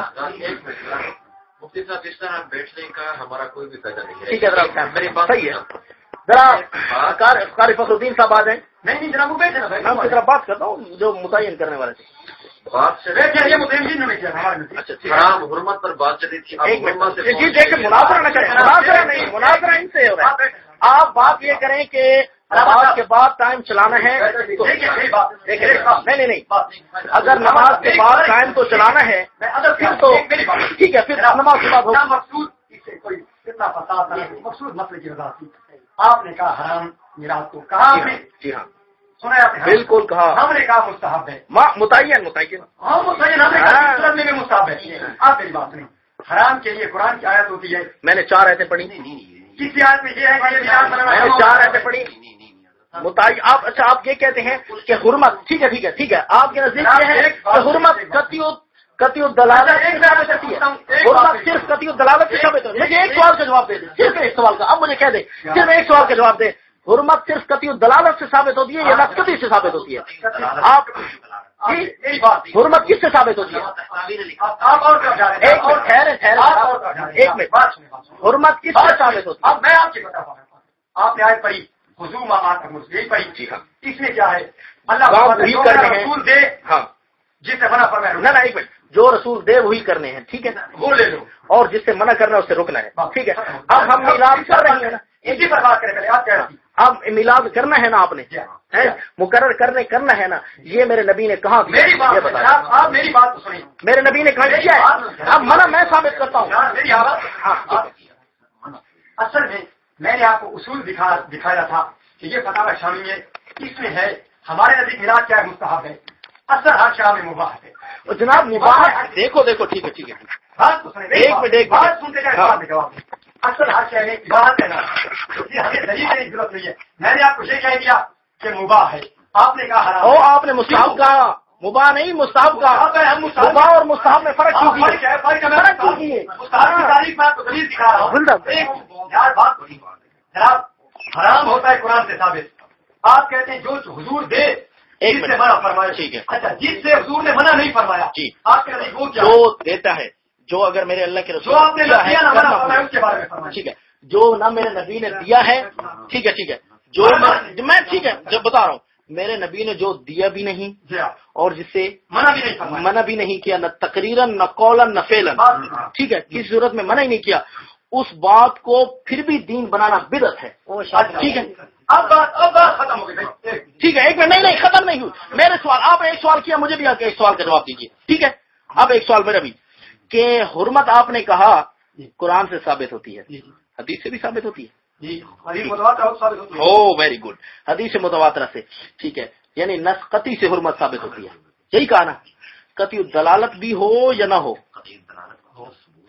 مفتی صاحب اس طرح بیٹھنے کا ہمارا کوئی بھی فائدہ نہیں ہے. ٹھیک ہے ذرا میری بات صحیح ہے. ذرا قاری فخر الدین صاحب آ جائیں. نہیں جناب وہ بیٹھے نا, میں ان کی طرف بات کرتا ہوں جو متعین کرنے والے تھے. بات سے حرام حرمت پر بات چلی تھی. جی دیکھیں مناظرہ نہ کریں, مناظرہ نہیں, مناظرہ ان سے ہو رہا ہے. آپ بات یہ کریں کہ نماز کے بعد ٹائم چلانا ہے. نہیں اگر نماز کے بعد ٹائم تو چلانا ہے پھر تو ٹھیک ہے, پھر نماز کے بعد ہوگا. مقصود اس سے کوئی کتنا فساد نہیں, مقصود مسئلے کی وضاحت تھی. آپ نے کہا حرام میراث کو کہا. جی ہاں سنا ہے آپ نے, بالکل کہا. ہم نے کہا مستحب ہے. متعین ہاں متعین ہم نے کہا میں مستحب ہے. آپ میری بات نہیں, حرام کے لیے قرآن کی آیت ہوتی ہے. میں نے 4 آیتیں پڑھی. کسی آیت میں یہ ہے کہ میں نے 4 آیتیں پڑھی متعین. آپ اچھا آپ یہ کہتے ہیں کہ حرمت ٹھیک ہے آپ کے نزدیک یہ ہے کہ حرمت قطعی الدلالت حرمت صرف قطعی الدلالت سے ثابت ہے. مجھے ایک سوال کا جواب دے دیں, صرف ایک سوال کا. اب مجھے کہہ دیں صرف ایک سوال کا جواب دیں, حرمت صرف قطعی الدلالت سے ثابت ہوتی ہے یا نقطی سے ثابت ہوتی ہے؟ آپ حرمت کس سے ثابت ہوتی ہے؟ ایک منٹ, حرمت کس سے ثابت ہوتی ہے؟ اب میں آپ کی بتا رہا ہوں. آپ نے آج پڑھی حضور یہی پڑھی. جی ہاں, اس میں کیا ہے اللہ رسول دے ہاں جس سے منع فرمایا. نہ ایک منٹ, جو رسول دے وہی کرنے ہیں, ٹھیک ہے, وہ لے لو, اور جس سے منع کرنا ہے اس سے رکنا ہے, ٹھیک ہے. اب ہم میلاد کر رہے ہیں نا, اسی پر بات کریں. آپ کہہ رہی ہیں اب میلاد کرنا ہے نا, آپ نے مقرر کرنا ہے نا. یہ میرے نبی نے کہا, میری بات آپ میری بات سنیں. میرے نبی نے کہا کیا ہے, اب منع میں ثابت کرتا ہوں. میری آواز اصل میں نے آپ کو اصول دکھایا تھا کہ یہ فتاوی شامی ہے, اس میں ہے ہمارے نزدیک میلاد کیا ہے, مستحب ہے. اصل ہر شاہ میں مباح ہے. جناب مباح دیکھو ٹھیک ہے بات تو سنیں, ایک بات سنتے جائیں, بات میں جواب دیں. اصل ہر شہر میں عبادت ہے نا, ہمیں دلیل کی ضرورت نہیں ہے. میں نے آپ کو یہ کہہ دیا کہ مباح ہے, آپ نے کہا حرام. آپ نے مستحب کہا, مباح نہیں مستحب کہا. مباح اور مستحب میں فرق کیوں کیے؟ مستحب کی تاریخ میں آپ کو دلیل دکھا رہا ہوں. یار بات جناب حرام ہوتا ہے قرآن سے ثابت. آپ کہتے ہیں جو حضور دے ایک سے منع فرمایا, ٹھیک ہے. اچھا جس سے حضور نے منع نہیں فرمایا, جی آپ کے نزدیک وہ کیا جو دیتا ہے, جو اگر میرے اللہ کے رسول جو آپ نے دیا نہ منع فرمایا اس کے بارے میں فرمایا, ٹھیک ہے, جو نہ میرے نبی نے دیا ہے, ٹھیک ہے, جو میں ٹھیک ہے جو بتا رہا ہوں, میرے نبی نے جو دیا بھی نہیں اور جس سے منع بھی نہیں کیا, نہ تقریراً نہ قولاً نہ فعلاً, ٹھیک ہے, کس صورت میں منع ہی نہیں کیا, اس بات کو پھر بھی دین بنانا بدعت ہے. ٹھیک ہے, اب بات ختم ہو گئی. ٹھیک ہے, ایک منٹ, نہیں ختم نہیں ہوئی. میرے سوال, آپ نے ایک سوال کیا, مجھے بھی آ کے ایک سوال کا جواب دیجیے, ٹھیک ہے. اب ایک سوال میرا بھی کہ حرمت آپ نے کہا قرآن سے ثابت ہوتی ہے, حدیث سے بھی ثابت ہوتی ہے. ویری گڈ, حدیث متواترہ سے, ٹھیک ہے, یعنی نص قطعی سے حرمت ثابت ہوتی ہے, یہی کہا نا. قطعی دلالت بھی ہو یا نہ ہو,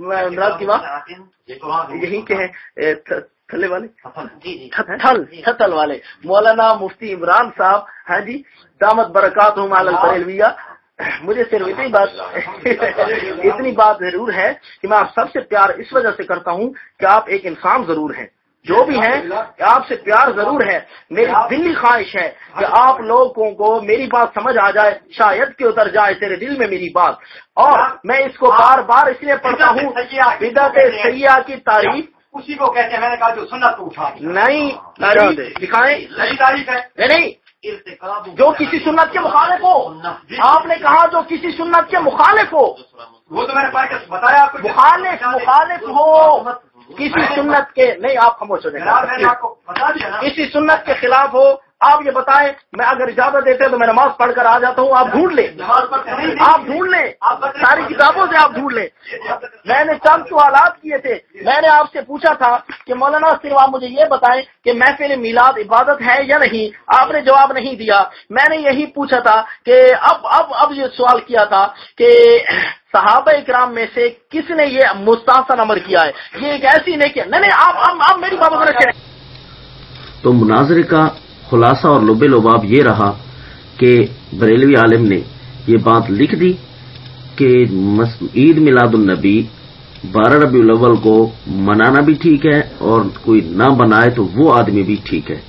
مراد کی بات یہی کہ ہے تھلے والے تھتل والے مولانا مفتی عمران صاحب، ہاں جی دامت برکاتہم علی البریلویہ. مجھے صرف اتنی بات ضرور ہے کہ میں آپ سب سے پیار اس وجہ سے کرتا ہوں کہ آپ ایک انسان ضرور ہیں، جو بھی ہیں آپ سے پیار ضرور ہے. میری دلی خواہش ہے کہ آپ لوگوں کو میری بات سمجھ آ جائے، شاید کہ اتر جائے تیرے دل میں میری بات. اور میں اس کو بار بار اس لیے پڑھتا ہوں، بدعت سیئہ کی تعریف اسی کو کہتے ہیں. میں نے کہا جو سنت کو اٹھا نہیں دکھائیں نہیں جو کسی سنت کے مخالف ہو. آپ نے کہا جو کسی سنت کے مخالف ہو، وہ تو میں نے پڑھ کے بتایا. مخالف ہو کسی سنت کے، نہیں آپ خاموش ہو جائیں، کسی سنت کے خلاف ہو. آپ یہ بتائیں، میں اگر اجازت دیتے تو میں نماز پڑھ کر آ جاتا ہوں. آپ ڈھونڈ لیں ساری کتابوں سے آپ ڈھونڈ لیں. میں نے چند سوالات کیے تھے. میں نے آپ سے پوچھا تھا کہ مولانا صرف آپ مجھے یہ بتائیں کہ محفل میلاد عبادت ہے یا نہیں. آپ نے جواب نہیں دیا. میں نے یہی پوچھا تھا کہ اب یہ سوال کیا تھا کہ صحابہ اکرام میں سے کس نے یہ مستحسن امر کیا ہے. یہ ایک ایسی نہیں کیا. نہیں آپ میری بات کریں. تو مناظرے کا خلاصہ اور لب لباب یہ رہا کہ بریلوی عالم نے یہ بات لکھ دی کہ عید میلاد النبی 12 ربیع الاول کو منانا بھی ٹھیک ہے اور کوئی نہ بنائے تو وہ آدمی بھی ٹھیک ہے.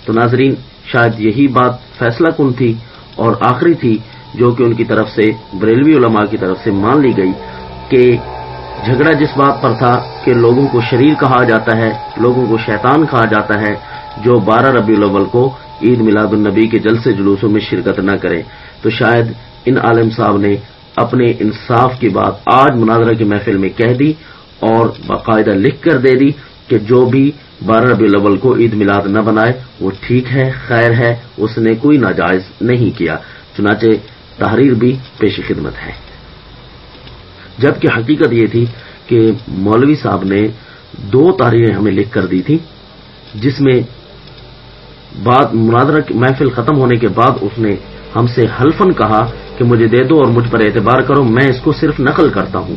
تو ناظرین شاید یہی بات فیصلہ کن تھی اور آخری تھی جو کہ ان کی طرف سے بریلوی علماء کی طرف سے مان لی گئی کہ جھگڑا جس بات پر تھا کہ لوگوں کو شریر کہا جاتا ہے، لوگوں کو شیطان کہا جاتا ہے جو 12 ربیع الاول کو عید میلاد النبی کے جلسے جلوسوں میں شرکت نہ کریں. تو شاید ان عالم صاحب نے اپنے انصاف کی بات آج مناظرہ کی محفل میں کہہ دی اور باقاعدہ لکھ کر دے دی کہ جو بھی 12 ربیع الاول کو عید میلاد نہ بنائے وہ ٹھیک ہے، خیر ہے، اس نے کوئی ناجائز نہیں کیا. چنانچہ تحریر بھی پیش خدمت ہے. جبکہ حقیقت یہ تھی کہ مولوی صاحب نے 2 تحریریں ہمیں لکھ کر دی تھی، جس میں بعد مناظرہ کی محفل ختم ہونے کے بعد اس نے ہم سے حلفاً کہا کہ مجھے دے دو اور مجھ پر اعتبار کرو، میں اس کو صرف نقل کرتا ہوں.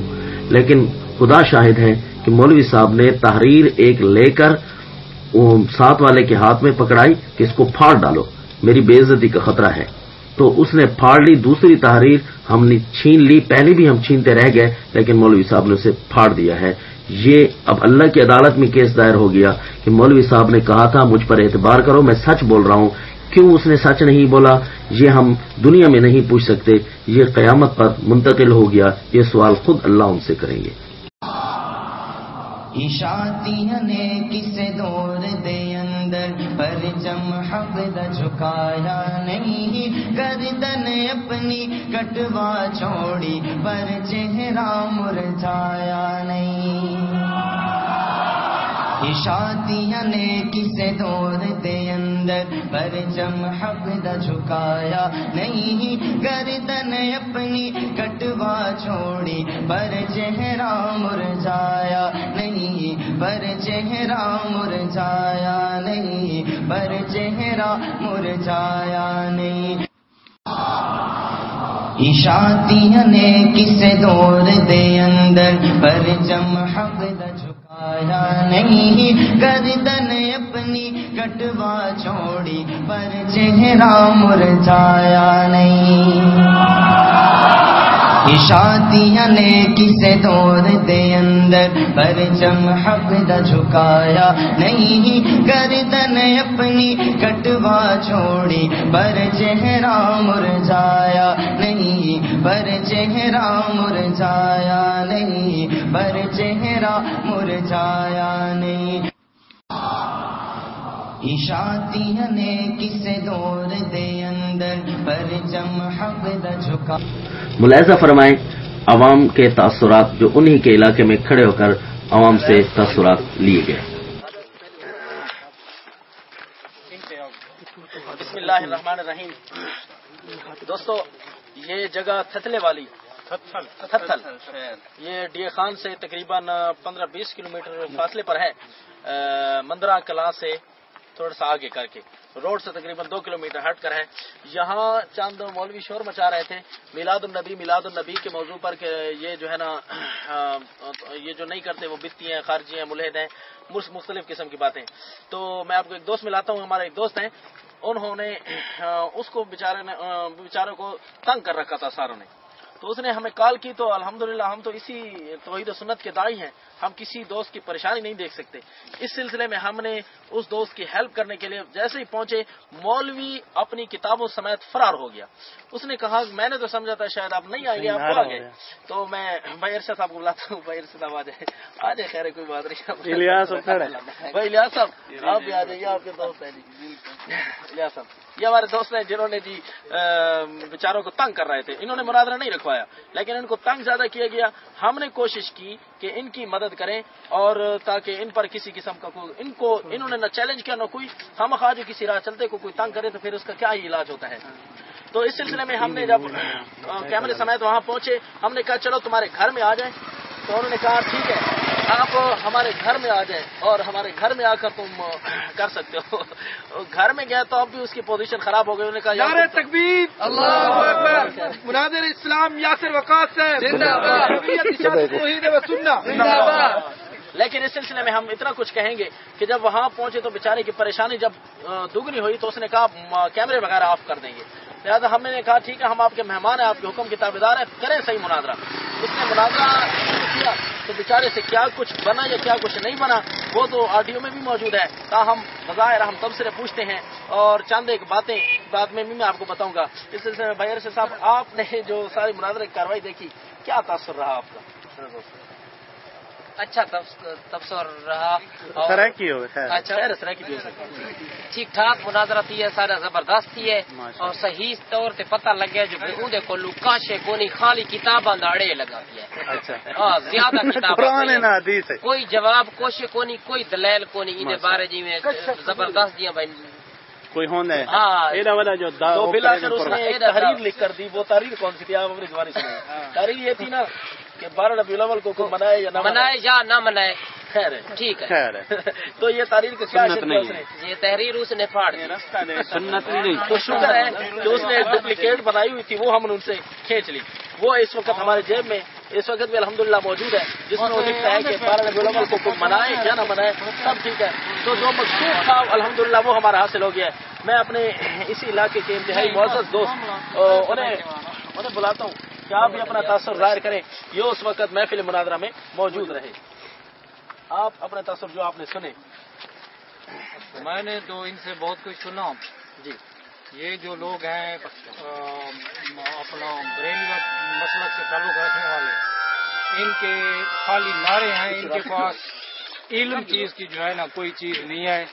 لیکن خدا شاہد ہے کہ مولوی صاحب نے تحریر ایک لے کر ساتھ والے کے ہاتھ میں پکڑائی کہ اس کو پھاڑ ڈالو، میری بے عزتی کا خطرہ ہے. تو اس نے پھاڑ لی. دوسری تحریر ہم نے چھین لی، پہلے بھی ہم چھینتے رہ گئے لیکن مولوی صاحب نے اسے پھاڑ دیا ہے. یہ اب اللہ کی عدالت میں کیس دائر ہو گیا کہ مولوی صاحب نے کہا تھا مجھ پر اعتبار کرو، میں سچ بول رہا ہوں. کیوں اس نے سچ نہیں بولا یہ ہم دنیا میں نہیں پوچھ سکتے، یہ قیامت پر منتقل ہو گیا. یہ سوال خود اللہ ان سے کریں گے. اشاتیاں نے کس دور دے اندر پرچم حق دا جھکایا نہیں، گردن اپنی کٹوا چھوڑی پر چہرہ مرجھایا نہیں. اشاتیاں نے کس دور دے اندر پرچم حق دا جھکایا نہیں، گردن اپنی کٹوا چھوڑی پر چہرہ مرجھایا نہیں، پر چہرہ مرجھایا نہیں، پر چہرہ مرجھایا نہیں. اشاتیاں نے کس دور دے اندر پرچم حق دا جھکایا نہیں، گردن اپنی کٹوا چھوڑی پر چہرہ مرجھایا نہیں. اشاتیاں نے کس دور دے اندر پرچم حق دا جھکایا نہیں، گردن اپنی کٹوا چھوڑی پر چہرہ مرجھایا نہیں، پر چہرہ مرجھایا نہیں، پر چہرہ مرجھایا نہیں. اشاتیاں نے کس دور دے اندر پرچم حق دا جھکا. ملاحظہ فرمائیں عوام کے تاثرات جو انہی کے علاقے میں کھڑے ہو کر عوام سے تاثرات لیے گئے. بسم اللہ الرحمن الرحیم. دوستو یہ جگہ تھتلے والی تھتھل یہ ڈی خان سے تقریباً 15-20 کلومیٹر فاصلے پر ہے. مندرہ کلاں سے تھوڑا سا آگے کر کے روڈ سے تقریباً 2 کلومیٹر ہٹ کر ہے. یہاں چند مولوی شور مچا رہے تھے میلاد النبی کے موضوع پر کہ یہ جو ہے نا یہ جو نہیں کرتے وہ بدعتی ہیں، خارجی ہیں، ملحد ہیں، مختلف قسم کی باتیں. تو میں آپ کو ایک دوست ملاتا ہوں، ہمارا ایک دوست ہیں، انہوں نے اس کو بیچاروں کو تنگ کر رکھا تھا ساروں نے. تو اس نے ہمیں کال کی. تو الحمدللہ ہم تو اسی توحید و سنت کے داعی ہیں، ہم کسی دوست کی پریشانی نہیں دیکھ سکتے. اس سلسلے میں ہم نے اس دوست کی ہیلپ کرنے کے لیے جیسے ہی پہنچے مولوی اپنی کتابوں سمیت فرار ہو گیا. اس نے کہا میں نے تو سمجھا تھا شاید آپ نہیں آئیں گے، آپ کو آ گئے. تو میں بھائی ارشد صاحب کو بلاتا ہوں. بھائی ارشد صاحب آ جائے خیر کوئی بات نہیں. بھائی الیاس صاحب آپ بھی آ جائیے، آپ کے دوست ہیں جی. الیاس صاحب یہ ہمارے دوست ہیں جنہوں نے جی بیچاروں کو تنگ کر رہے تھے. انہوں نے مناظرہ نہیں رکھوایا لیکن ان کو تنگ زیادہ کیا گیا. ہم نے کوشش کی کہ ان کی مدد کریں اور تاکہ ان پر کسی قسم کا انہوں نے نہ چیلنج کیا نہ کوئی. ہم خواہ جو کسی راہ چلتے کو کوئی تنگ کرے تو پھر اس کا کیا ہی علاج ہوتا ہے. تو اس سلسلے میں ہم نے جب کیمرے سمیت وہاں پہنچے ہم نے کہا چلو تمہارے گھر میں آ جائیں. تو انہوں نے کہا ٹھیک ہے آپ ہمارے گھر میں آ جائیں اور ہمارے گھر میں آ کر تم کر سکتے ہو. گھر میں گیا تو اب بھی اس کی پوزیشن خراب ہو گئی. انہوں نے کہا نعرہ تکبیر، اللہ اکبر، مناظر اسلام یاسر وقاص صاحب. لیکن اس سلسلے میں ہم اتنا کچھ کہیں گے کہ جب وہاں پہنچے تو بیچارے کی پریشانی جب دگنی ہوئی تو اس نے کہا کیمرے وغیرہ آف کر دیں گے. لہٰذا ہم نے کہا ٹھیک ہے ہم آپ کے مہمان ہیں، آپ کے حکم کی تابعدار ہیں، کریں صحیح مناظرہ. اس نے مناظرہ کیا تو بیچارے سے کیا کچھ بنا یا کیا کچھ نہیں بنا وہ تو آڈیو میں بھی موجود ہے. تاہم بظاہر ہم تبصرے پوچھتے ہیں اور چند ایک باتیں بعد میں بھی میں آپ کو بتاؤں گا. اس سلسلے میں بھائی ارشد صاحب آپ نے جو ساری مناظرے کی کاروائی دیکھی کیا تاثر رہا آپ کا؟ اچھا تبصر رہا، ٹھیک ٹھاک مناظرہ تھی ہے، سارا زبردست تھی ہے اور صحیح طور سے پتہ لگیا جو اندے کو کاشے کونی خالی کتاباں داڑے لگا دیا زیادہ کتاب کوئی جواب کوشے کونی کوئی دلیل کونی ان بارے جی میں زبردست دیا بھائی کوئی ہونے. تو بلاخر اس نے ایک تحریر لکھ کر دی. وہ تحریر کون سی تھی آپ اپنی زبانی سنائیں. تحریر یہ تھی نا کہ 12 ربیع الاول کو منائے یا نہ منائے خیر ہے ٹھیک ہے. تو یہ تحریر کا کیا یہ تحریر اس نے پھاڑ دی. تو شکر ہے کہ اس نے ایک ڈپلیکیٹ بنائی ہوئی تھی وہ ہم نے ان سے کھینچ لی. وہ اس وقت ہمارے جیب میں اس وقت بھی الحمدللہ موجود ہے جس میں وہ لکھتا ہے کہ 12 ربیع الاول کو منائے یا نہ منائے سب ٹھیک ہے. تو جو مقصود تھا الحمدللہ وہ ہمارا حاصل ہو گیا ہے. میں اپنے اسی علاقے کے انتہائی معزز دوست انہیں بلاتا ہوں کہ آپ بھی اپنا تاثر ظاہر کریں. یہ اس وقت محفل مناظرہ میں موجود رہے. آپ اپنا تاثر جو آپ نے سنے. میں نے تو ان سے بہت کچھ سنا جی. یہ جو لوگ ہیں اپنا بریلوی مسلک سے تعلق رکھنے والے ان کے خالی نعرے ہیں، ان کے پاس علم چیز کی جو ہے نا کوئی چیز نہیں ہے.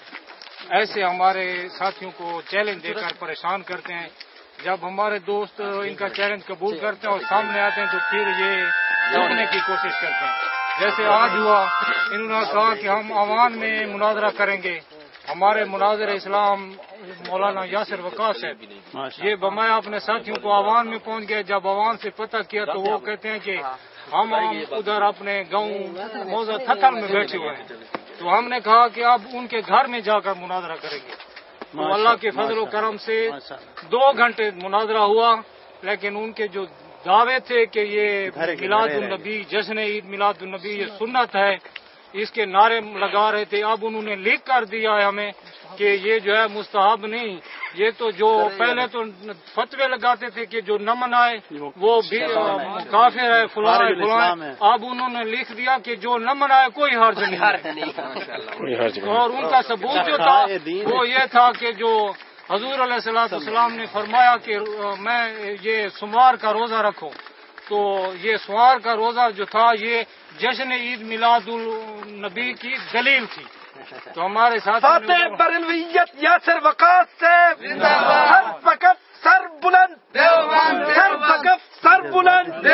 ایسے ہمارے ساتھیوں کو چیلنج دے کر پریشان کرتے ہیں. جب ہمارے دوست ان کا چیلنج قبول کرتے ہیں اور سامنے آتے ہیں تو پھر یہ روکنے کی کوشش کرتے ہیں. جیسے آج ہوا انہوں نے کہا کہ ہم عوام میں مناظرہ کریں گے. ہمارے مناظر اسلام مولانا یاسر وقاص ہے، یہ میں اپنے ساتھیوں کو عوام میں پہنچ گئے. جب عوام سے پتہ کیا تو وہ کہتے ہیں کہ ہم ادھر اپنے گاؤں موضوع تھتل میں بیٹھے ہوئے ہیں. تو ہم نے کہا کہ اب ان کے گھر میں جا کر مناظرہ کریں گے. تو اللہ کے فضل و کرم سے 2 گھنٹے مناظرہ ہوا لیکن ان کے جو دعوے تھے کہ یہ میلاد النبی جشن عید میلاد النبی یہ سنت ہے اس کے نعرے لگا رہے تھے. اب انہوں نے لکھ کر دیا ہے ہمیں کہ یہ جو ہے مستحب نہیں. یہ تو جو پہلے تو فتوے لگاتے تھے کہ جو نہ منائے وہ بھی کافر ہے فلاں فلاں. اب انہوں نے لکھ دیا کہ جو نہ منائے کوئی حرج نہیں. اور ان کا ثبوت جو تھا وہ یہ تھا کہ جو حضور علیہ الصلوۃ والسلام نے فرمایا کہ میں یہ سمار کا روزہ رکھو. تو یہ سوار کا روزہ جو تھا یہ جشن عید میلاد النبی کی دلیل تھی. تو ہمارے ساتھ بریلویت یاسر وقاص سے ہر وقت سر بلند ہر وقت سر بلند.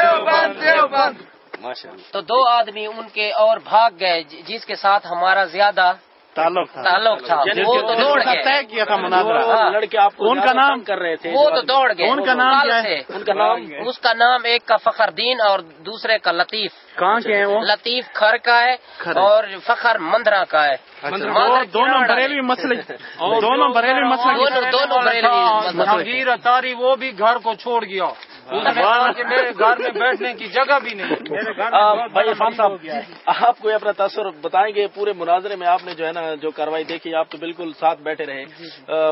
تو 2 آدمی ان کے اور بھاگ گئے جس کے ساتھ ہمارا زیادہ تعلق تھا وہ تو دوڑ گئے، طے کیا تھا مناظرہ، لڑکے آپ کو ان کا نام کر رہے تھے، وہ تو دوڑ گئے. ان کا نام کیا ہے؟ ان کا نام، اس کا نام ایک کا فخر دین اور دوسرے کا لطیف. کہاں کے ہیں وہ؟ لطیف کھر کا ہے اور فخر مندرا کا ہے. دونوں بریلوی مسلک، دونوں بریلوی مسلک، دونوں بریلوی. جہانگیر اتاری وہ بھی گھر کو چھوڑ گیا، کہ میرے گھر میں بیٹھنے کی جگہ بھی نہیں. بھائی عرفان صاحب، آپ کو اپنا تاثر بتائیں گے پورے مناظرے میں؟ آپ نے جو ہے نا جو کاروائی دیکھی، آپ تو بالکل ساتھ بیٹھے رہے.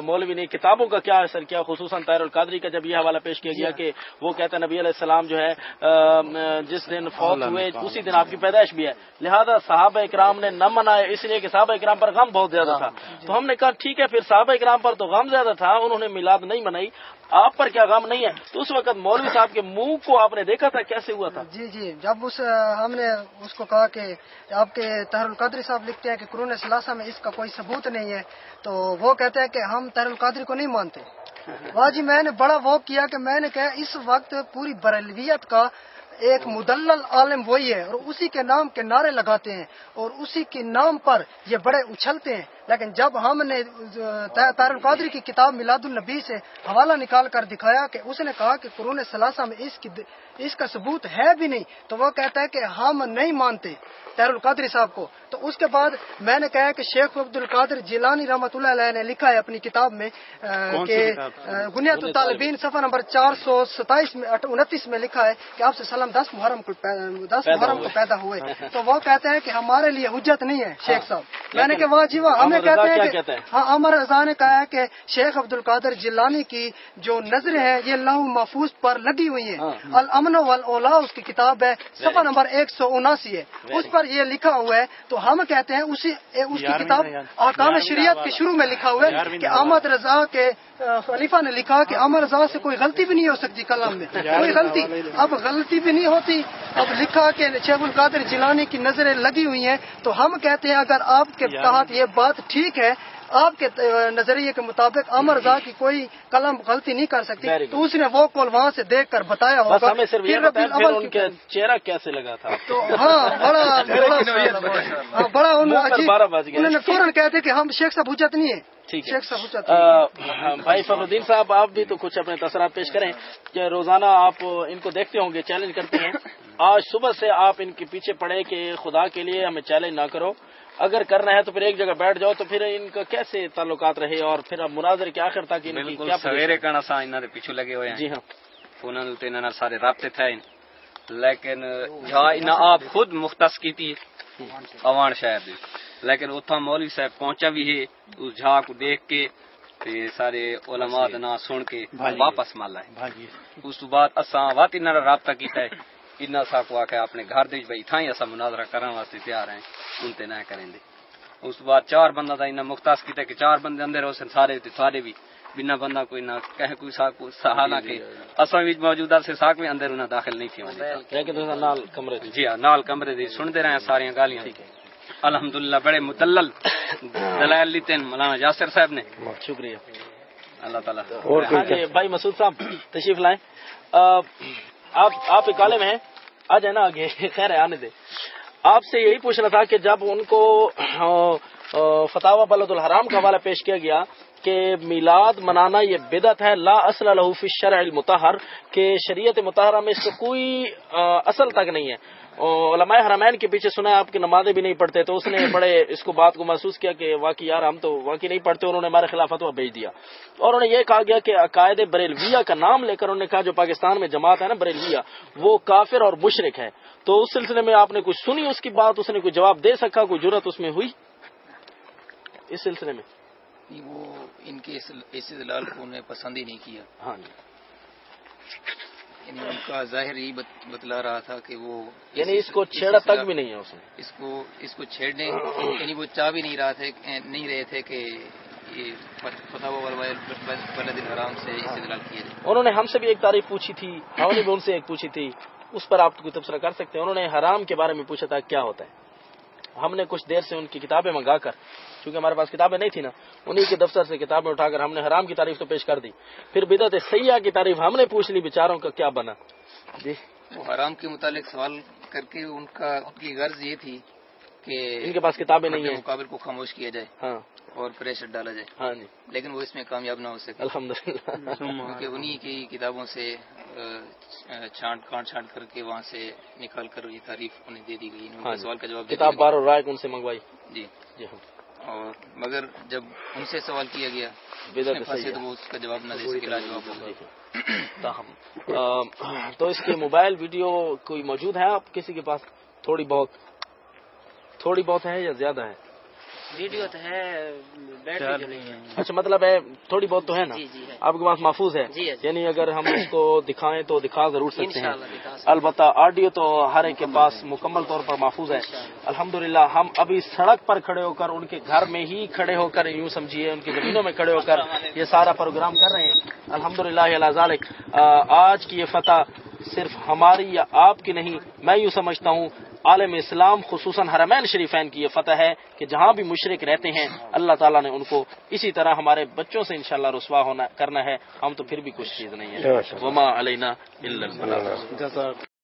مولوی نے کتابوں کا کیا اثر کیا، خصوصاً طاہر القادری کا جب یہ حوالہ پیش کیا گیا کہ وہ کہتا ہے نبی علیہ السلام جو ہے جس دن فوت ہوئے اسی دن آپ کی پیدائش بھی ہے، لہذا صحابہ اکرام نے نہ منائے، اس لیے کہ صحابہ اکرام پر غم بہت زیادہ تھا. تو ہم نے کہا ٹھیک ہے، پھر صحابہ اکرام پر تو غم زیادہ تھا، انہوں نے میلاد نہیں منائی، آپ پر کیا غم نہیں ہے؟ تو اس وقت مولوی صاحب کے منہ کو آپ نے دیکھا تھا کیسے ہوا تھا؟ جی جب ہم نے اس کو کہا کہ آپ کے طاہر القادری صاحب لکھتے ہیں کہ قرون ثلاثہ میں اس کا کوئی ثبوت نہیں ہے، تو وہ کہتے ہیں کہ ہم طاہر القادری کو نہیں مانتے. واہ جی، میں نے بڑا وہ کیا کہ میں نے کہا اس وقت پوری بریلویت کا ایک مدلل عالم وہی ہے، اور اسی کے نام کے نعرے لگاتے ہیں اور اسی کے نام پر یہ بڑے اچھلتے ہیں. لیکن جب ہم نے طاہر القادری کی کتاب میلاد النبی سے حوالہ نکال کر دکھایا کہ اس نے کہا کہ قرون ثلاثہ میں اس کا ثبوت ہے بھی نہیں، تو وہ کہتا ہے کہ ہم نہیں مانتے طاہر القادری صاحب کو. تو اس کے بعد میں نے کہا کہ شیخ عبد القادر جیلانی رحمۃ اللہ علیہ نے لکھا ہے اپنی کتاب میں کہ غنیۃ الطالبین صفحہ نمبر 427-29 میں لکھا ہے کہ آپ سے 10 محرم کو پیدا ہوئے. تو وہ کہتے ہیں کہ ہمارے لیے حجت نہیں ہے شیخ صاحب. میں نے کہا واہ جی واہ. ہمیں کہتے ہیں کہ ہاں، عمر رضا نے کہا ہے کہ شیخ عبد القادر جیلانی کی جو نظریں ہیں یہ لوح محفوظ پر لگی ہوئی ہیں. الامن والاولا اس کی کتاب ہے، صفحہ نمبر 179 ہے، اس پر یہ لکھا ہوا ہے. تو ہم کہتے ہیں اس کی کتاب احکام شریعت کے شروع میں لکھا ہوا ہے کہ احمد رضا کے خلیفہ نے لکھا کہ عمر رضا سے کوئی غلطی بھی نہیں ہو سکتی کلام میں، کوئی غلطی. اب غلطی بھی نہیں ہوتی، اب لکھا کہ شیخ القادر جیلانی کی نظریں لگی ہوئی ہیں. تو ہم کہتے ہیں اگر آپ کے تحت یہ بات ٹھیک ہے، آپ کے نظریے کے مطابق عمر رضا کی کوئی قلم غلطی نہیں کر سکتی، تو اس نے وہ قول وہاں سے دیکھ کر بتایا ہوگا. ان کا چہرہ کیسے لگا تھا؟ تو ہاں بڑا انہوں نے فوراً کہتے کہ ہم شیخ صاحب حجت نہیں ہے. شیخ صاحب بھائی فخر الدین صاحب، آپ بھی تو کچھ اپنے تاثرات پیش کریں کہ روزانہ آپ ان کو دیکھتے ہوں گے، چیلنج کرتے ہیں. آج صبح سے آپ ان کے پیچھے پڑے کہ خدا کے لیے ہمیں چیلنج نہ کرو، اگر کرنا ہے تو پھر ایک جگہ بیٹھ جاؤ. تو پھر ان کا کیسے تعلقات رہے اور پھر اب مناظر کے آخر تک ان کی کیا سویرے کرنا سا انہوں نے پیچھے لگے ہوئے ہیں. جی ہاں، انہوں نے سارے رابطے تھے، لیکن جہاں انہیں آپ خود مختص کی تھی اوان شہر دی، لیکن اتھا مولوی صاحب پہنچا بھی ہے اس جھا کو دیکھ کے سارے علماء دا نام سن کے واپس مالا ہے. اس بعد اساں وات انہوں نے رابطہ کیتا ہے، انہاں سا کو آکے اپنے گھر دے بھائی تھا ہی ایسا مناظرہ کرنے واسطے تیار ہیں، انتے نہ کریں دے. اس بعد 4 بندہ دا انہاں مختص کیتا کہ 4 بندے اندر ہو سن، سارے بھی بنا بندہ کوئی نہ کہے کوئی سا کو سہانا کے اساں وچ موجودہ سے ساک میں اندر انہاں داخل نہیں تھے، لیکن نال کمرے دی. جی ہاں، نال کمرے دی سنتے رہے ساری گالیاں. الحمدللہ بڑے مدلل دلائل لیتے ہیں مولانا یاسر صاحب نے. شکریہ اللہ تعالیٰ. اور بھائی مسعود صاحب تشریف لائیں. آپ ایک عالم ہیں، آ جائے نا آگے، خیر ہے آنے دے. آپ سے یہی پوچھنا تھا کہ جب ان کو فتاوی بلد الحرام کا حوالہ پیش کیا گیا کہ میلاد منانا یہ بدعت ہے، لا اصل لہ فی الشرع المطہر، کہ شریعت مطہرہ میں اس کا کوئی اصل تک نہیں ہے. علماء حرمین کے پیچھے سنا ہے آپ کی نمازیں بھی نہیں پڑھتے، تو اس نے بڑے اس کو بات کو محسوس کیا کہ واقعی یار ہم تو واقعی نہیں پڑھتے. انہوں نے ہمارے خلاف فتویٰ بھیج دیا اور انہوں نے یہ کہا گیا کہ عقائد بریلویہ کا نام لے کر انہوں نے کہا جو پاکستان میں جماعت ہے نا بریلویہ، وہ کافر اور مشرک ہے. تو اس سلسلے میں آپ نے کچھ سنی اس کی بات، اس نے کوئی جواب دے سکا، کوئی جرأت اس میں ہوئی اس سلسلے میں؟ وہ ان کے استدلال کو انہیں پسند ہی نہیں کیا. ہاں جی، ان کا ظاہر ہی بتلا رہا تھا کہ وہ یعنی اس کو چھیڑا تک بھی نہیں ہے اس نے، اس کو چھیڑنے یعنی وہ چاہ بھی نہیں رہے تھے کہ یہ فتاوی بلد الحرام سے استدلال کیا جائے. انہوں نے ہم سے بھی ایک تعریف پوچھی تھی، ہم نے بھی ان سے ایک پوچھی تھی، اس پر آپ کوئی تبصرہ کر سکتے ہیں. انہوں نے حرام کے بارے میں پوچھا تھا کیا ہوتا ہے. ہم نے کچھ دیر سے ان کی کتابیں منگا کر، چونکہ ہمارے پاس کتابیں نہیں تھی نا، انہی کے دفتر سے کتابیں اٹھا کر ہم نے حرام کی تعریف تو پیش کر دی. پھر بدعت سیئہ کی تعریف ہم نے پوچھ لی، بیچاروں کا کیا بنا. جی، وہ حرام کے متعلق سوال کر کے ان کی غرض یہ تھی کہ ان کے پاس کتابیں نہیں ہیں، مقابل کو خاموش کیا جائے ہاں اور پریشر ڈالا جائے، ہاں جی لیکن وہ اس میں کامیاب نہ ہو سکے الحمدللہ، کیونکہ انہی کی کتابوں سے چھانٹ کر کے وہاں سے نکال کر یہ تعریف انہیں دے دی گئی، ان کے سوال کا جواب کتاب بار اور رائے ان سے منگوائی جی جی ہاں، اور مگر جب ان سے سوال کیا گیا تو وہ اس کا جواب نہ دے سکے، لاجواب ہوگا۔ تو اس کے موبائل ویڈیو کوئی موجود ہے آپ کسی کے پاس؟ تھوڑی بہت ہے یا زیادہ ہے؟ ویڈیو تو ہے، بیٹری جو نہیں ہے۔ اچھا مطلب ہے تھوڑی بہت تو ہے نا؟ جی جی ہے، آپ کے پاس محفوظ ہے؟ جی یعنی اگر ہم اس کو دکھائیں تو دکھا ضرور سکتے ہیں انشاءاللہ دکھا سکتے ہیں۔ البتہ آڈیو تو ہر ایک کے پاس مکمل طور پر محفوظ ہے الحمدللہ۔ ہم ابھی سڑک پر کھڑے ہو کر، ان کے گھر میں ہی کھڑے ہو کر، یوں سمجھیے ان کی زمینوں میں کھڑے ہو کر یہ سارا پروگرام کر رہے ہیں الحمدللہ علی ذالک۔ آج کی یہ فتح صرف ہماری یا آپ کی نہیں، میں یوں سمجھتا ہوں عالم اسلام خصوصاً حرمین شریفین کی یہ فتح ہے کہ جہاں بھی مشرک رہتے ہیں اللہ تعالیٰ نے ان کو اسی طرح ہمارے بچوں سے انشاءاللہ رسوا کرنا ہے، ہم تو پھر بھی کچھ چیز نہیں ہے۔ وما علینا الا البلاغ۔